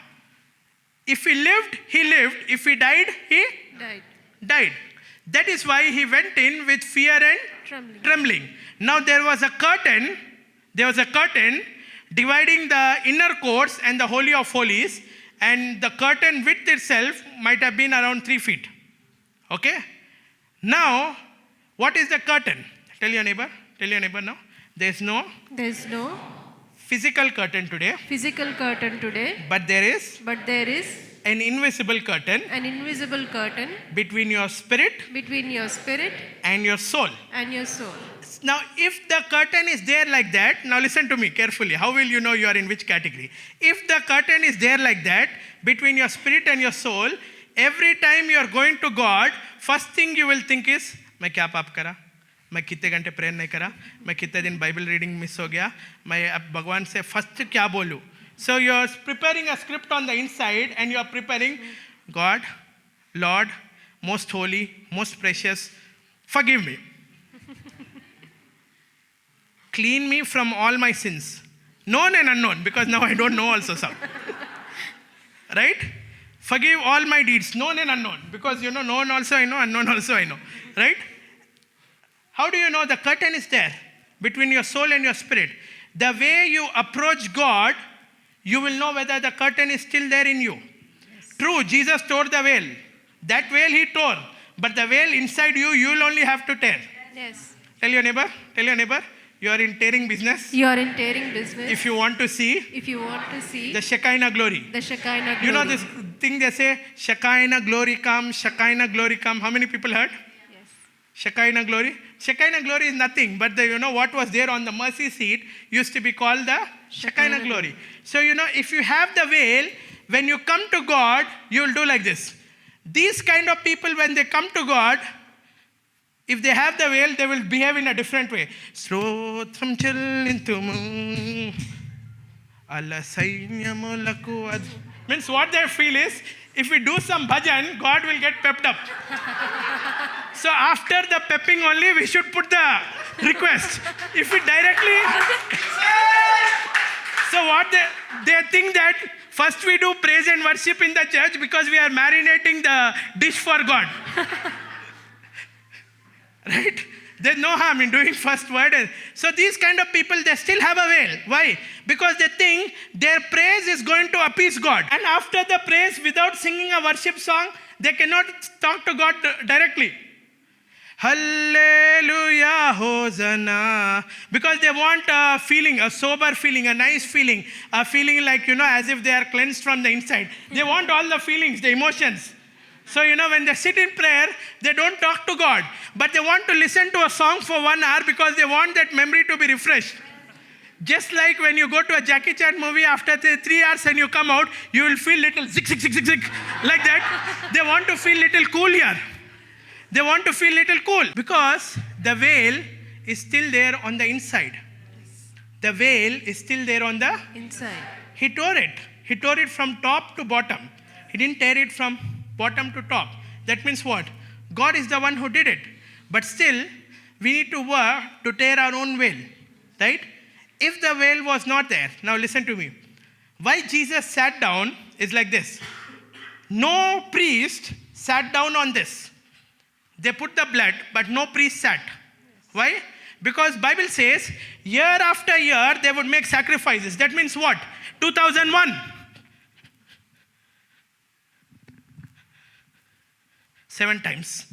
if he lived, he lived. If he died, he Died. died. That is why he went in with fear and Trembling. trembling. Now there was a curtain dividing the inner courts and the Holy of Holies, and the curtain width itself might have been around 3 feet. Okay? Now, what is the curtain? Tell your neighbor now. There's no There's no physical curtain today, physical curtain today, but there is but there is an invisible curtain an invisible curtain between your spirit between your spirit and your soul. and your soul. Now, if the curtain is there like that, now listen to me carefully. How will you know you are in which category? If the curtain is there like that, between your spirit and your soul, every time you are going to God, first thing you will think is, मैं क्या पाप करा? मैं कितने घंटे prayer नहीं करा? मैं कितने दिन बाइबल रीडिंग मिस हो गया? मैं अब भगवान से फर्स्ट क्या बोलूँ? So you are preparing a script on the inside, and you are preparing, God, Lord, most holy, most precious, forgive me. Clean me from all my sins, known and unknown, because now I don't know also some. Right? Forgive all my deeds, known and unknown, because known also I know, unknown also I know. Right? How do you know the curtain is there between your soul and your spirit? The way you approach God, you will know whether the curtain is still there in you. Yes. True, Jesus tore the veil. That veil he tore, but the veil inside you, you will only have to tear. Yes. Tell your neighbor, you are in tearing business. You are in tearing business. If you want to see the the Shekinah glory. the Shekinah glory. You know this thing they say, Shekinah glory come, Shekinah glory come. How many people heard? Yes. Shekinah glory. Shekinah glory is nothing, but what was there on the mercy seat used to be called the Shekinah glory. So, if you have the veil, when you come to God, you will do like this. These kind of people, when they come to God, if they have the veil, they will behave in a different way. Srotram challintumu alla sainyamulaku ad. Means what they feel is, if we do some bhajan, God will get pepped up. So after the pepping only, we should put the request. If we directly... So what they think that first we do praise and worship in the church because we are marinating the dish for God. Right? There's no harm in doing first word. So these kind of people, they still have a veil. Why? Because they think their praise is going to appease God. And after the praise, without singing a worship song, they cannot talk to God directly. Hallelujah, Hosanna. Because they want a feeling, a sober feeling, a nice feeling, a feeling like, as if they are cleansed from the inside. They want all the feelings, the emotions. So, when they sit in prayer, they don't talk to God. But they want to listen to a song for 1 hour because they want that memory to be refreshed. Just like when you go to a Jackie Chan movie, after 3 hours and you come out, you will feel little zig, zig, zig, zig, zig, like that. They want to feel little cool here. They want to feel little cool because the veil is still there on the inside. The veil is still there on the inside. He tore it. He tore it from top to bottom. He didn't tear it from bottom to top. That means what? God is the one who did it. But still, we need to work to tear our own veil. Right? If the veil was not there, now listen to me. Why Jesus sat down is like this. No priest sat down on this. They put the blood, but no priest sat. Why? Because Bible says, year after year, they would make sacrifices. That means what? 2001. 7 times.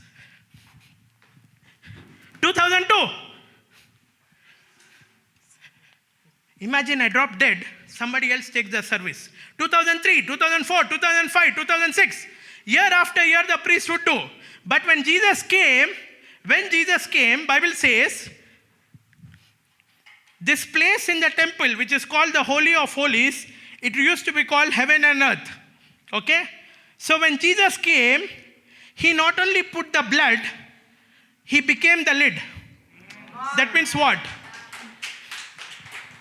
2002. Imagine I drop dead, somebody else takes the service. 2003, 2004, 2005, 2006. Year after year, the priest would do. But when Jesus came, Bible says, this place in the temple, which is called the Holy of Holies, it used to be called heaven and earth. Okay? So when Jesus came, he not only put the blood, he became the lid. That means what?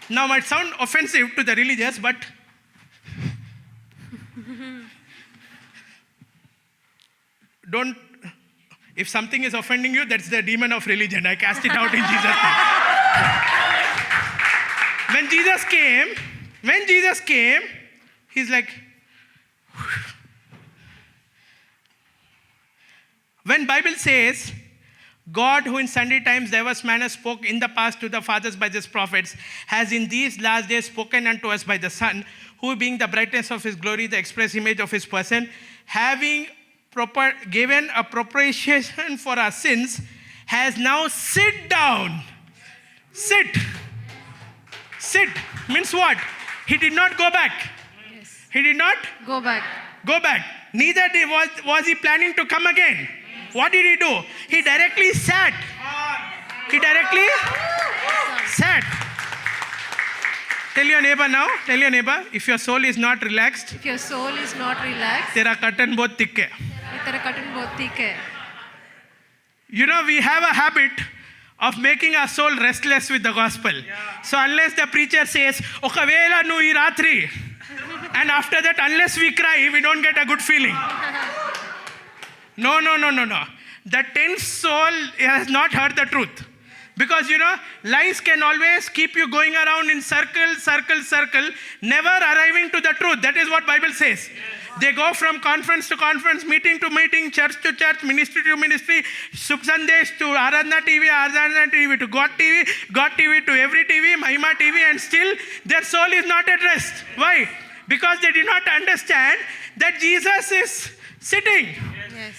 Now, might sound offensive to the religious, but don't, if something is offending you, that's the demon of religion. I cast it out in Jesus' name. When Jesus came, he's like, when Bible says, God, who in sundry times diverse manner spoke in the past to the fathers by his prophets, has in these last days spoken unto us by the Son, who being the brightness of his glory, the express image of his person, having given a propitiation for our sins, has now sit down. Sit means what? He did not go back. Yes. He did not Go back. go back. Neither was he planning to come again. What did he do? He directly sat. Tell your neighbor now, if your soul is not relaxed, If your soul is not relaxed, तेरा curtain बहुत thick है. तेरा curtain बहुत thick है. You know, we have a habit of making our soul restless with the gospel. So unless the preacher says, Okavela nu I ratri, and after that, unless we cry, we don't get a good feeling. No. The tense soul has not heard the truth. Because, you know, lies can always keep you going around in circle, never arriving to the truth. That is what Bible says. They go from conference to conference, meeting to meeting, church to church, ministry to ministry, Subh Sandesh to Aradhana TV to God TV to every TV, Mahima TV, and still their soul is not at rest. Why? Because they did not understand that Jesus is sitting. Yes.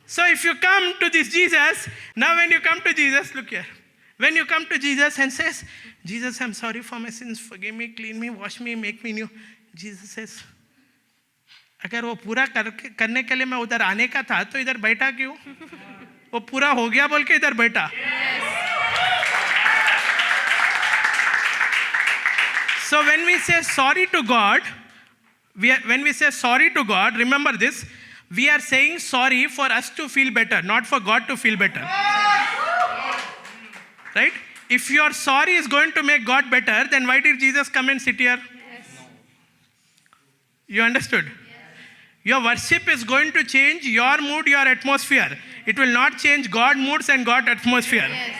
So if you come to this Jesus, now when you come to Jesus, look here. When you come to Jesus and says, Jesus, I'm sorry for my sins, forgive me, clean me, wash me, make me new. Jesus says, अगर वो पूरा करने के लिए मैं उधर आने का था तो इधर बैठा क्यों? वो पूरा हो गया बोल के इधर बैठा. So when we say sorry to God, remember this, we are saying sorry for us to feel better, not for God to feel better. Right? If your sorry is going to make God better, then why did Jesus come and sit here? Yes. You understood? Yes. Your worship is going to change your mood, your atmosphere. It will not change God's moods and God's atmosphere. Yes.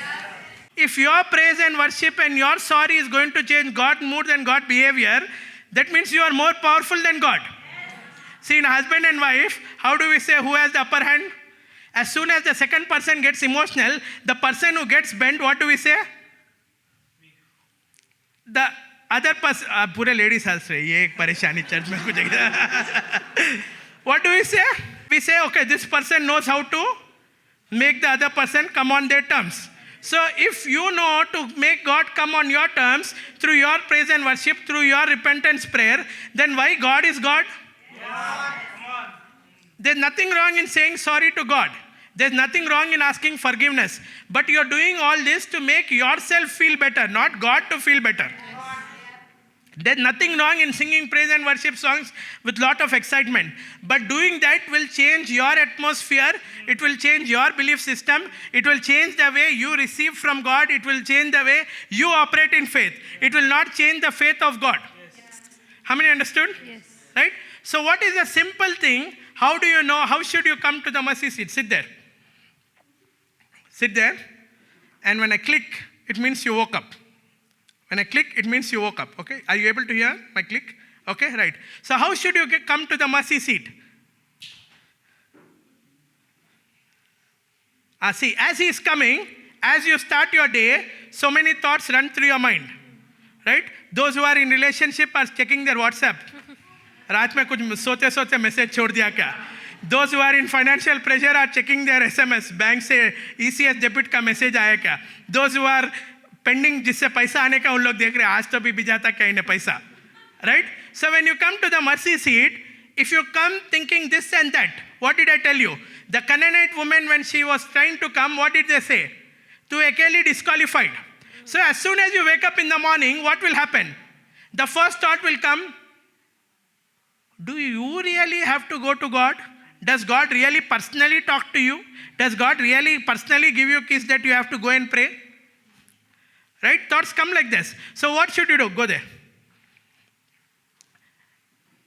If your praise and worship and your sorry is going to change God's mood and God's behavior, that means you are more powerful than God. See, in husband and wife, how do we say who has the upper hand? As soon as the second person gets emotional, the person who gets bent, what do we say? The other person, पूरे ladies हंस रहे, ये एक परेशानी church में कुछ. What do we say? We say, okay, this person knows how to make the other person come on their terms. So if you know to make God come on your terms through your praise and worship, through your repentance prayer, then why God is God? There's nothing wrong in saying sorry to God. There's nothing wrong in asking forgiveness. But you're doing all this to make yourself feel better, not God to feel better. There's nothing wrong in singing praise and worship songs with lot of excitement. But doing that will change your atmosphere. It will change your belief system. It will change the way you receive from God. It will change the way you operate in faith. It will not change the faith of God. Yes. How many understood? Yes. Right? So what is a simple thing? How do you know? How should you come to the mercy seat? Sit there. Sit there. And when I click, it means you woke up. When I click, it means you woke up. Okay? Are you able to hear my click? Okay, right. So how should you come to the mercy seat? See, as he is coming, as you start your day, so many thoughts run through your mind. Right? Those who are in relationship are checking their WhatsApp. रात में कुछ सोते सोते message छोड़ दिया क्या? Those who are in financial pressure are checking their SMS. Bank से ECS debit का मैसेज आया क्या? Those who are pending जिससे पैसा आने का उन लोग देख रहे हैं आज तो भी जाता क्या इन्हें पैसा. Right? So when you come to the mercy seat, if you come thinking this and that, what did I tell you? The Canaanite woman, when she was trying to come, what did they say? To Ekeli disqualified. So as soon as you wake up in the morning, what will happen? The first thought will come, do you really have to go to God? Does God really personally talk to you? Does God really personally give you a kiss that you have to go and pray? Right? Thoughts come like this. So what should you do? Go there.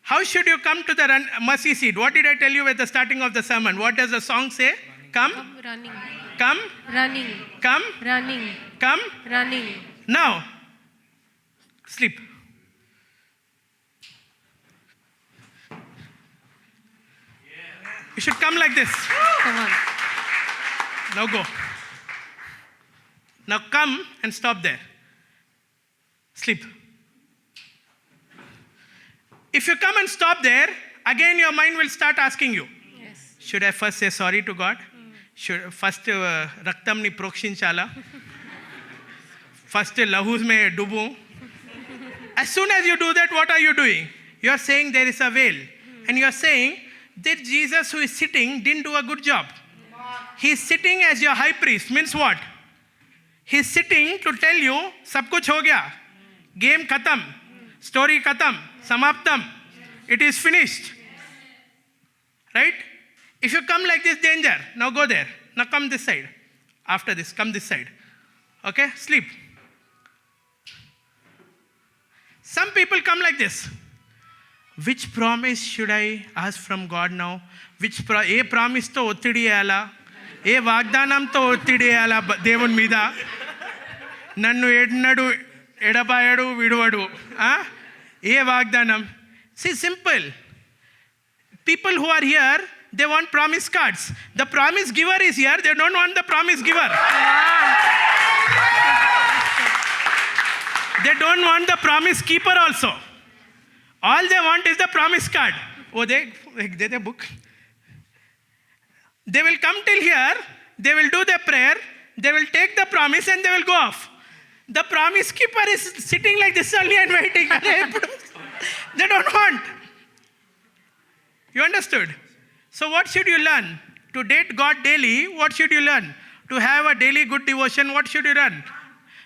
How should you come to the mercy seat? What did I tell you at the starting of the sermon? What does the song say? Come, Come running. come, Running. come, Running. come. Running. Now, sleep. You should come like this. Come on. Now go. Now come and stop there. Sleep. If you come and stop there, again your mind will start asking you, Yes. should I first say sorry to God? Should first raktam ni prokshinchala? First lahus mein dubu? As soon as you do that, what are you doing? You are saying there is a veil. And you are saying that Jesus who is sitting didn't do a good job. He is sitting as your high priest. Means what? He is sitting to tell you, sab kuch ho gaya. Game khatam. Story khatam. Samaptam. It is finished. Right? If you come like this, danger. Now go there. Now come this side. After this, come this side. Okay? Sleep. Some people come like this. Which promise should I ask from God now? Which promise to ottidi ala? ఏ వాగ్దానంతో ఒత్తిడేయాలా దేవుని మీద? నన్ను ఎన్నడు ఎడబాయడు విడువడు. ఏ వాగ్దానం? See, simple. People who are here, they want promise cards. The promise giver is here. They don't want the promise giver. They don't want the promise keeper also. All they want is the promise card. Oh, they book. They will come till here, they will do the prayer, they will take the promise and they will go off. The promise keeper is sitting like this only and waiting. They don't want. You understood? So what should you learn? To date God daily, what should you learn? To have a daily good devotion, what should you run?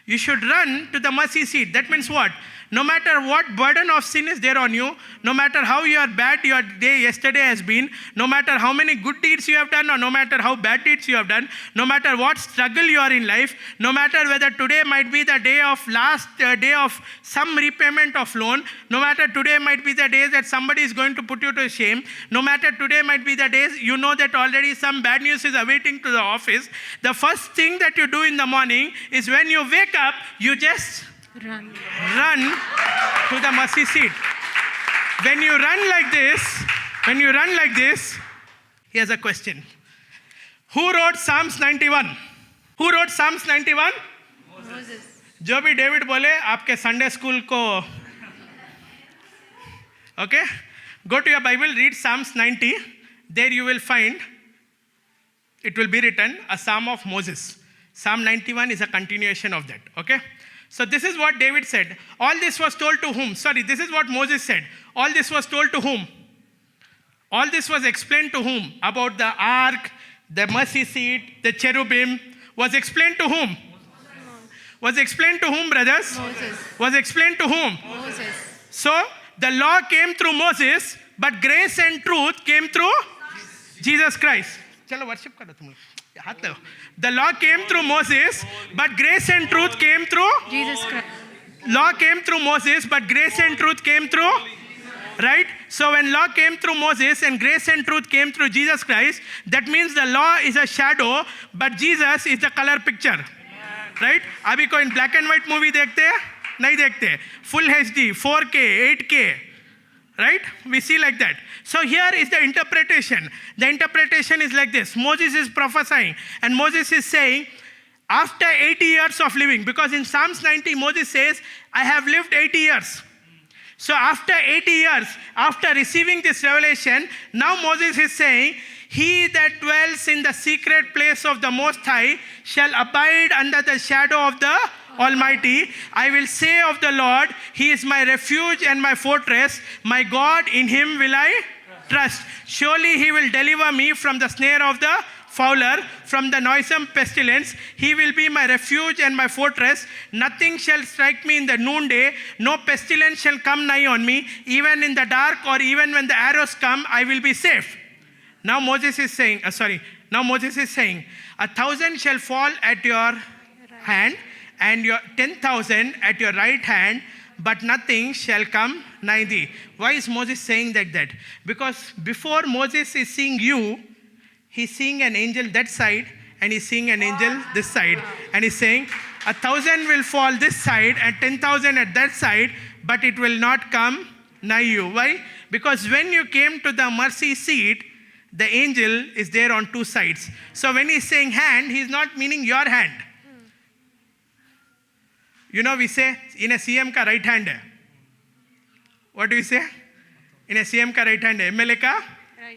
You should run to the mercy seat. That means what? No matter what burden of sin is there on you, no matter how bad your day yesterday has been, no matter how many good deeds you have done or no matter how bad deeds you have done, no matter what struggle you are in life, no matter whether today might be the day of last day of some repayment of loan, no matter today might be the day that somebody is going to put you to shame, no matter today might be the days you know that already some bad news is awaiting to the office, the first thing that you do in the morning is when you wake up, you just Run. run to the mercy seat. When you run like this, here's a question. Who wrote Psalms 91? Who wrote Psalms 91? Moses. जो भी David बोले आपके Sunday school को okay? Go to your Bible, read Psalms 90. There you will find, it will be written, a psalm of Moses. Psalm 91 is a continuation of that, okay? So this is what David said. All this was told to whom? Sorry, this is what Moses said. All this was told to whom? All this was explained to whom? About the ark, the mercy seat, the cherubim. Was explained to whom? Was explained to whom, brothers? Moses. Was explained to whom? Moses. So the law came through Moses, but grace and truth came through Jesus Christ. Chalo worship karo tum log. हाथ लगाओ. The law came through Moses, but grace and truth came through. Jesus Christ. Law came through Moses, but grace and truth came through. Right? So when law came through Moses and grace and truth came through Jesus Christ, that means the law is a shadow, but Jesus is the color picture. Right? अभी कोई black and white movie देखते हैं? नहीं देखते. Full HD, 4K, 8K. Right? We see like that. So here is the interpretation. The interpretation is like this. Moses is prophesying and Moses is saying, after 80 years of living, because in Psalms 90, Moses says, I have lived 80 years. So after 80 years, after receiving this revelation, now Moses is saying, he that dwells in the secret place of the Most High shall abide under the shadow of the Almighty. I will say of the Lord, He is my refuge and my fortress. My God, in Him will I trust. Surely He will deliver me from the snare of the fowler, from the noisome pestilence. He will be my refuge and my fortress. Nothing shall strike me in the noonday. No pestilence shall come nigh on me. Even in the dark or even when the arrows come, I will be safe. Now Moses is saying, 1,000 shall fall at your hand and your 10,000 at your right hand, but nothing shall come nigh thee. Why is Moses saying like that? Because before Moses is seeing you, he's seeing an angel that side, and he's seeing an angel this side. And he's saying, 1,000 will fall this side and 10,000 at that side, but it will not come nigh you. Why? Because when you came to the mercy seat, the angel is there on two sides. So when he's saying hand, he's not meaning your hand. You know, we say, in a CM ka right hand hai. What do we say? In a CM ka right hand hai. MLA ka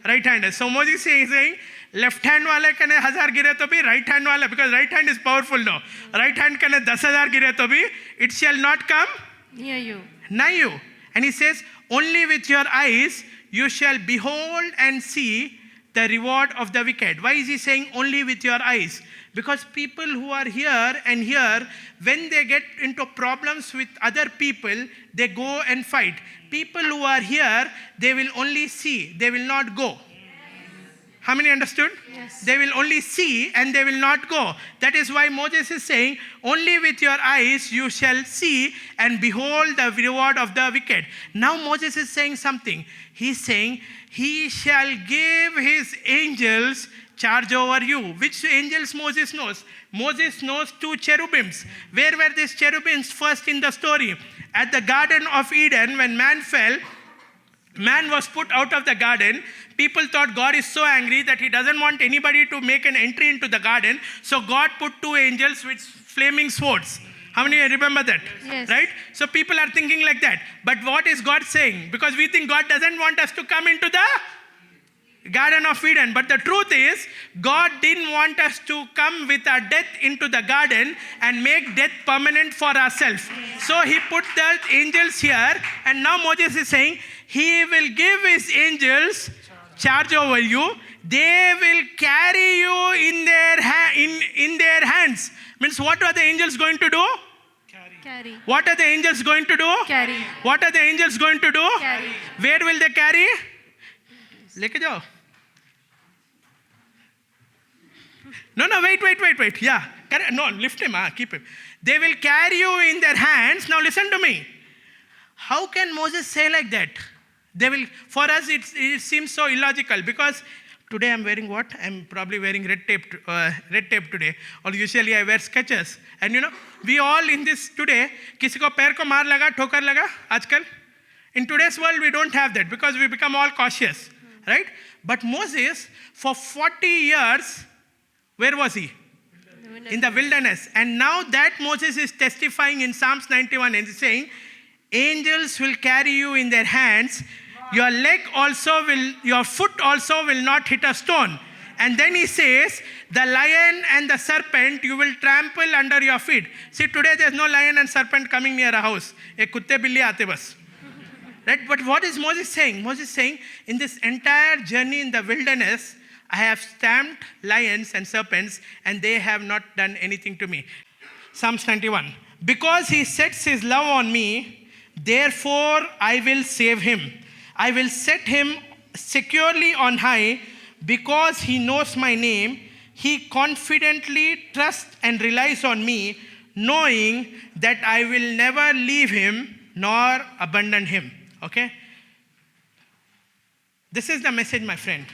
right hand hai. So Moses is saying, left hand wale kane 1,000 gire to bhi right hand wala, because right hand is powerful now. Right hand kane 10,000 gire to bhi, it shall not come Near you. nigh you. And he says, only with your eyes you shall behold and see the reward of the wicked. Why is he saying only with your eyes? Because people who are here and here, when they get into problems with other people, they go and fight. People who are here, they will only see, they will not go. How many understood? Yes. They will only see and they will not go. That is why Moses is saying, only with your eyes you shall see and behold the reward of the wicked. Now Moses is saying something. He's saying, he shall give his angels charge over you. Which angels Moses knows? Moses knows two cherubims. Where were these cherubims first in the story? At the Garden of Eden, when man fell, man was put out of the garden. People thought God is so angry that he doesn't want anybody to make an entry into the garden. So God put two angels with flaming swords. How many remember that? Yes. Right? So people are thinking like that. But what is God saying? Because we think God doesn't want us to come into the Garden of Eden. But the truth is, God didn't want us to come with our death into the garden and make death permanent for ourselves. So he put the angels here, and now Moses is saying, he will give his angels charge over you. They will carry you in their hands. Means what are the angels going to do? Carry. What are the angels going to do? Carry. What are the angels going to do? Carry. Where will they carry? Leke jao. No, wait. Yeah. No, lift him, keep him. They will carry you in their hands. Now listen to me. How can Moses say like that? They will, for us it seems so illogical, because today I'm wearing what? I'm probably wearing red tape today. Or usually I wear Skechers. And you know, we all in this today, किसी को पैर को मार लगा, ठोकर लगा आजकल. In today's world we don't have that, because we become all cautious, right? But Moses, for 40 years, where was he? In the wilderness. And now that Moses is testifying in Psalms 91 and saying, angels will carry you in their hands. Your foot also will not hit a stone. And then he says, the lion and the serpent you will trample under your feet. See, today there's no lion and serpent coming near a house. Ek kutte billi aate bas. Right? But what is Moses saying? Moses is saying, in this entire journey in the wilderness, I have stamped lions and serpents, and they have not done anything to me. Psalms 91. Because he sets his love on me, therefore I will save him. I will set him securely on high, because he knows my name. He confidently trusts and relies on me, knowing that I will never leave him nor abandon him. Okay? This is the message, my friend.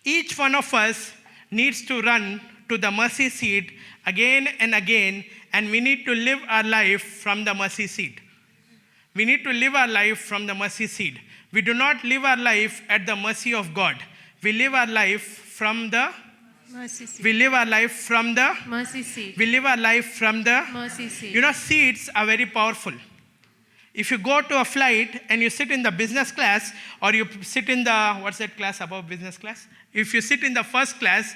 Each one of us needs to run to the mercy seat again and again, and we need to live our life from the mercy seat. We need to live our life from the mercy seat. We do not live our life at the mercy of God. We live our life from the Mercy seat. We live our life from the Mercy seat. We live our life from the Mercy seat. You know, seats are very powerful. If you go to a flight and you sit in the business class, or you sit in the, what's that class above business class? If you sit in the first class,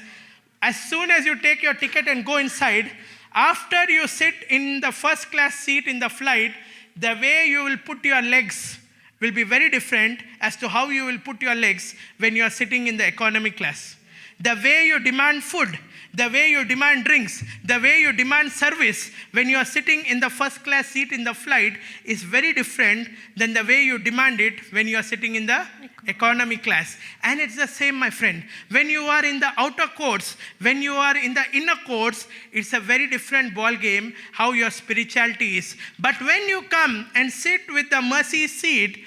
as soon as you take your ticket and go inside, after you sit in the first class seat in the flight, the way you will put your legs will be very different as to how you will put your legs when you are sitting in the economy class. The way you demand food, the way you demand drinks, the way you demand service when you are sitting in the first class seat in the flight is very different than the way you demand it when you are sitting in the economy class. And it's the same, my friend. When you are in the outer courts, when you are in the inner courts, it's a very different ball game how your spirituality is. But when you come and sit with the mercy seat,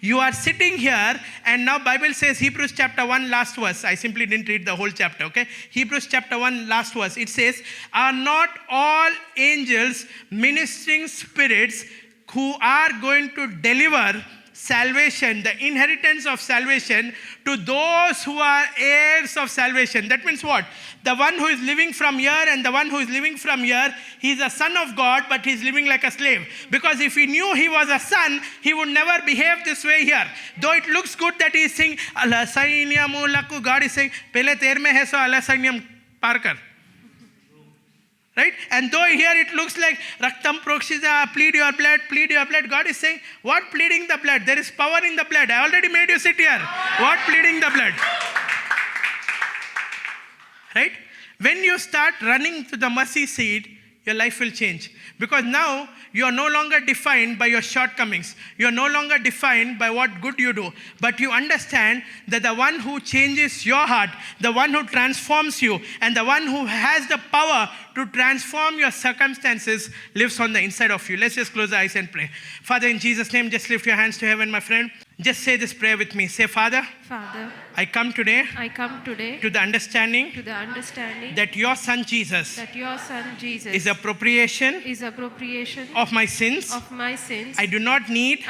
you are sitting here. And now Bible says, Hebrews chapter 1 last verse. I simply didn't read the whole chapter, okay? Hebrews chapter 1 last verse. It says, are not all angels ministering spirits who are going to deliver salvation, the inheritance of salvation, to those who are heirs of salvation? That means what? The one who is living from here and the one who is living from here, he's a son of God, but he's living like a slave. Because if he knew he was a son, he would never behave this way here. Though it looks good that he is saying, Allah sainyamu laku, God is saying, Pele ter mein hai so Allah sainyam par kar. Right? And though here it looks like Raktam Prokshita, plead your blood. God is saying, what pleading the blood? There is power in the blood. I already made you sit here. What pleading the blood? Right? When you start running to the mercy seat, your life will change. Because now you are no longer defined by your shortcomings. You are no longer defined by what good you do. But you understand that the one who changes your heart, the one who transforms you, and the one who has the power to transform your circumstances lives on the inside of you. Let's just close our eyes and pray. Father, in Jesus' name, just lift your hands to heaven, my friend. Just say this prayer with me. Say, Father, Father, I come today to the understanding that your Son Jesus that your Son Jesus is appropriation is appropriation of my sins. of my sins. I do not need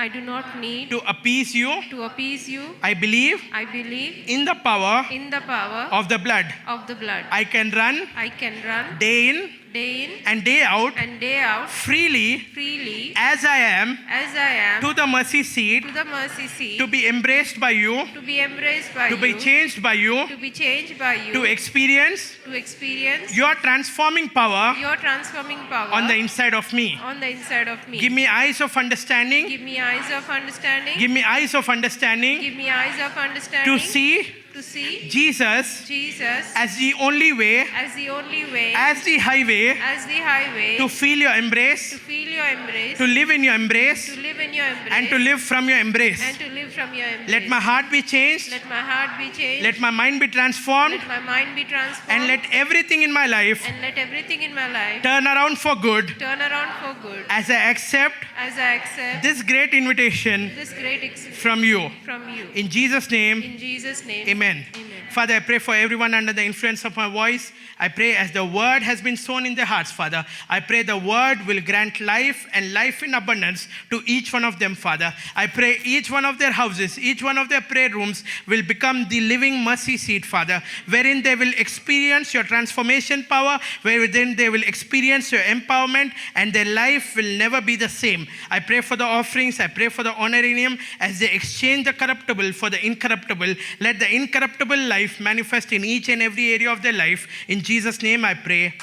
to appease you. appease you. I believe I believe in the power in the power of the blood. of the blood. I can run I can run day in day in and day out and day out freely as I am as I am to the mercy seat, to the mercy seat, to be embraced by you, to be embraced by to be you, changed by you, to be changed by you, to experience to experience your transforming power your transforming power on the inside of me. on the inside of me. Give me eyes of understanding. Give me eyes of understanding. Give me eyes of understanding Give me eyes of understanding to see to see Jesus Jesus as the only way, as the only way, as the highway, as the highway, to feel your to embrace, feel your embrace, to live in your embrace, to live in your embrace, and to live from your embrace. and to live from your embrace. Let my heart be changed. Let my heart be changed. Let my mind be transformed. Let my mind be transformed. And let everything in my life and let everything in my life turn around for good turn around for good as I accept as I accept this great invitation this great from you. from you. In Jesus' name, In Jesus' name. amen. Amen. Father, I pray for everyone under the influence of my voice. I pray as the word has been sown in their hearts, Father, I pray the word will grant life and life in abundance to each one of them, Father. I pray each one of their houses, each one of their prayer rooms will become the living mercy seat, Father, wherein they will experience your transformation power, wherein they will experience your empowerment, and their life will never be the same. I pray for the offerings, I pray for the honorarium as they exchange the corruptible for the incorruptible. Let the incorruptible life manifest in each and every area of their life. In Jesus' name I pray.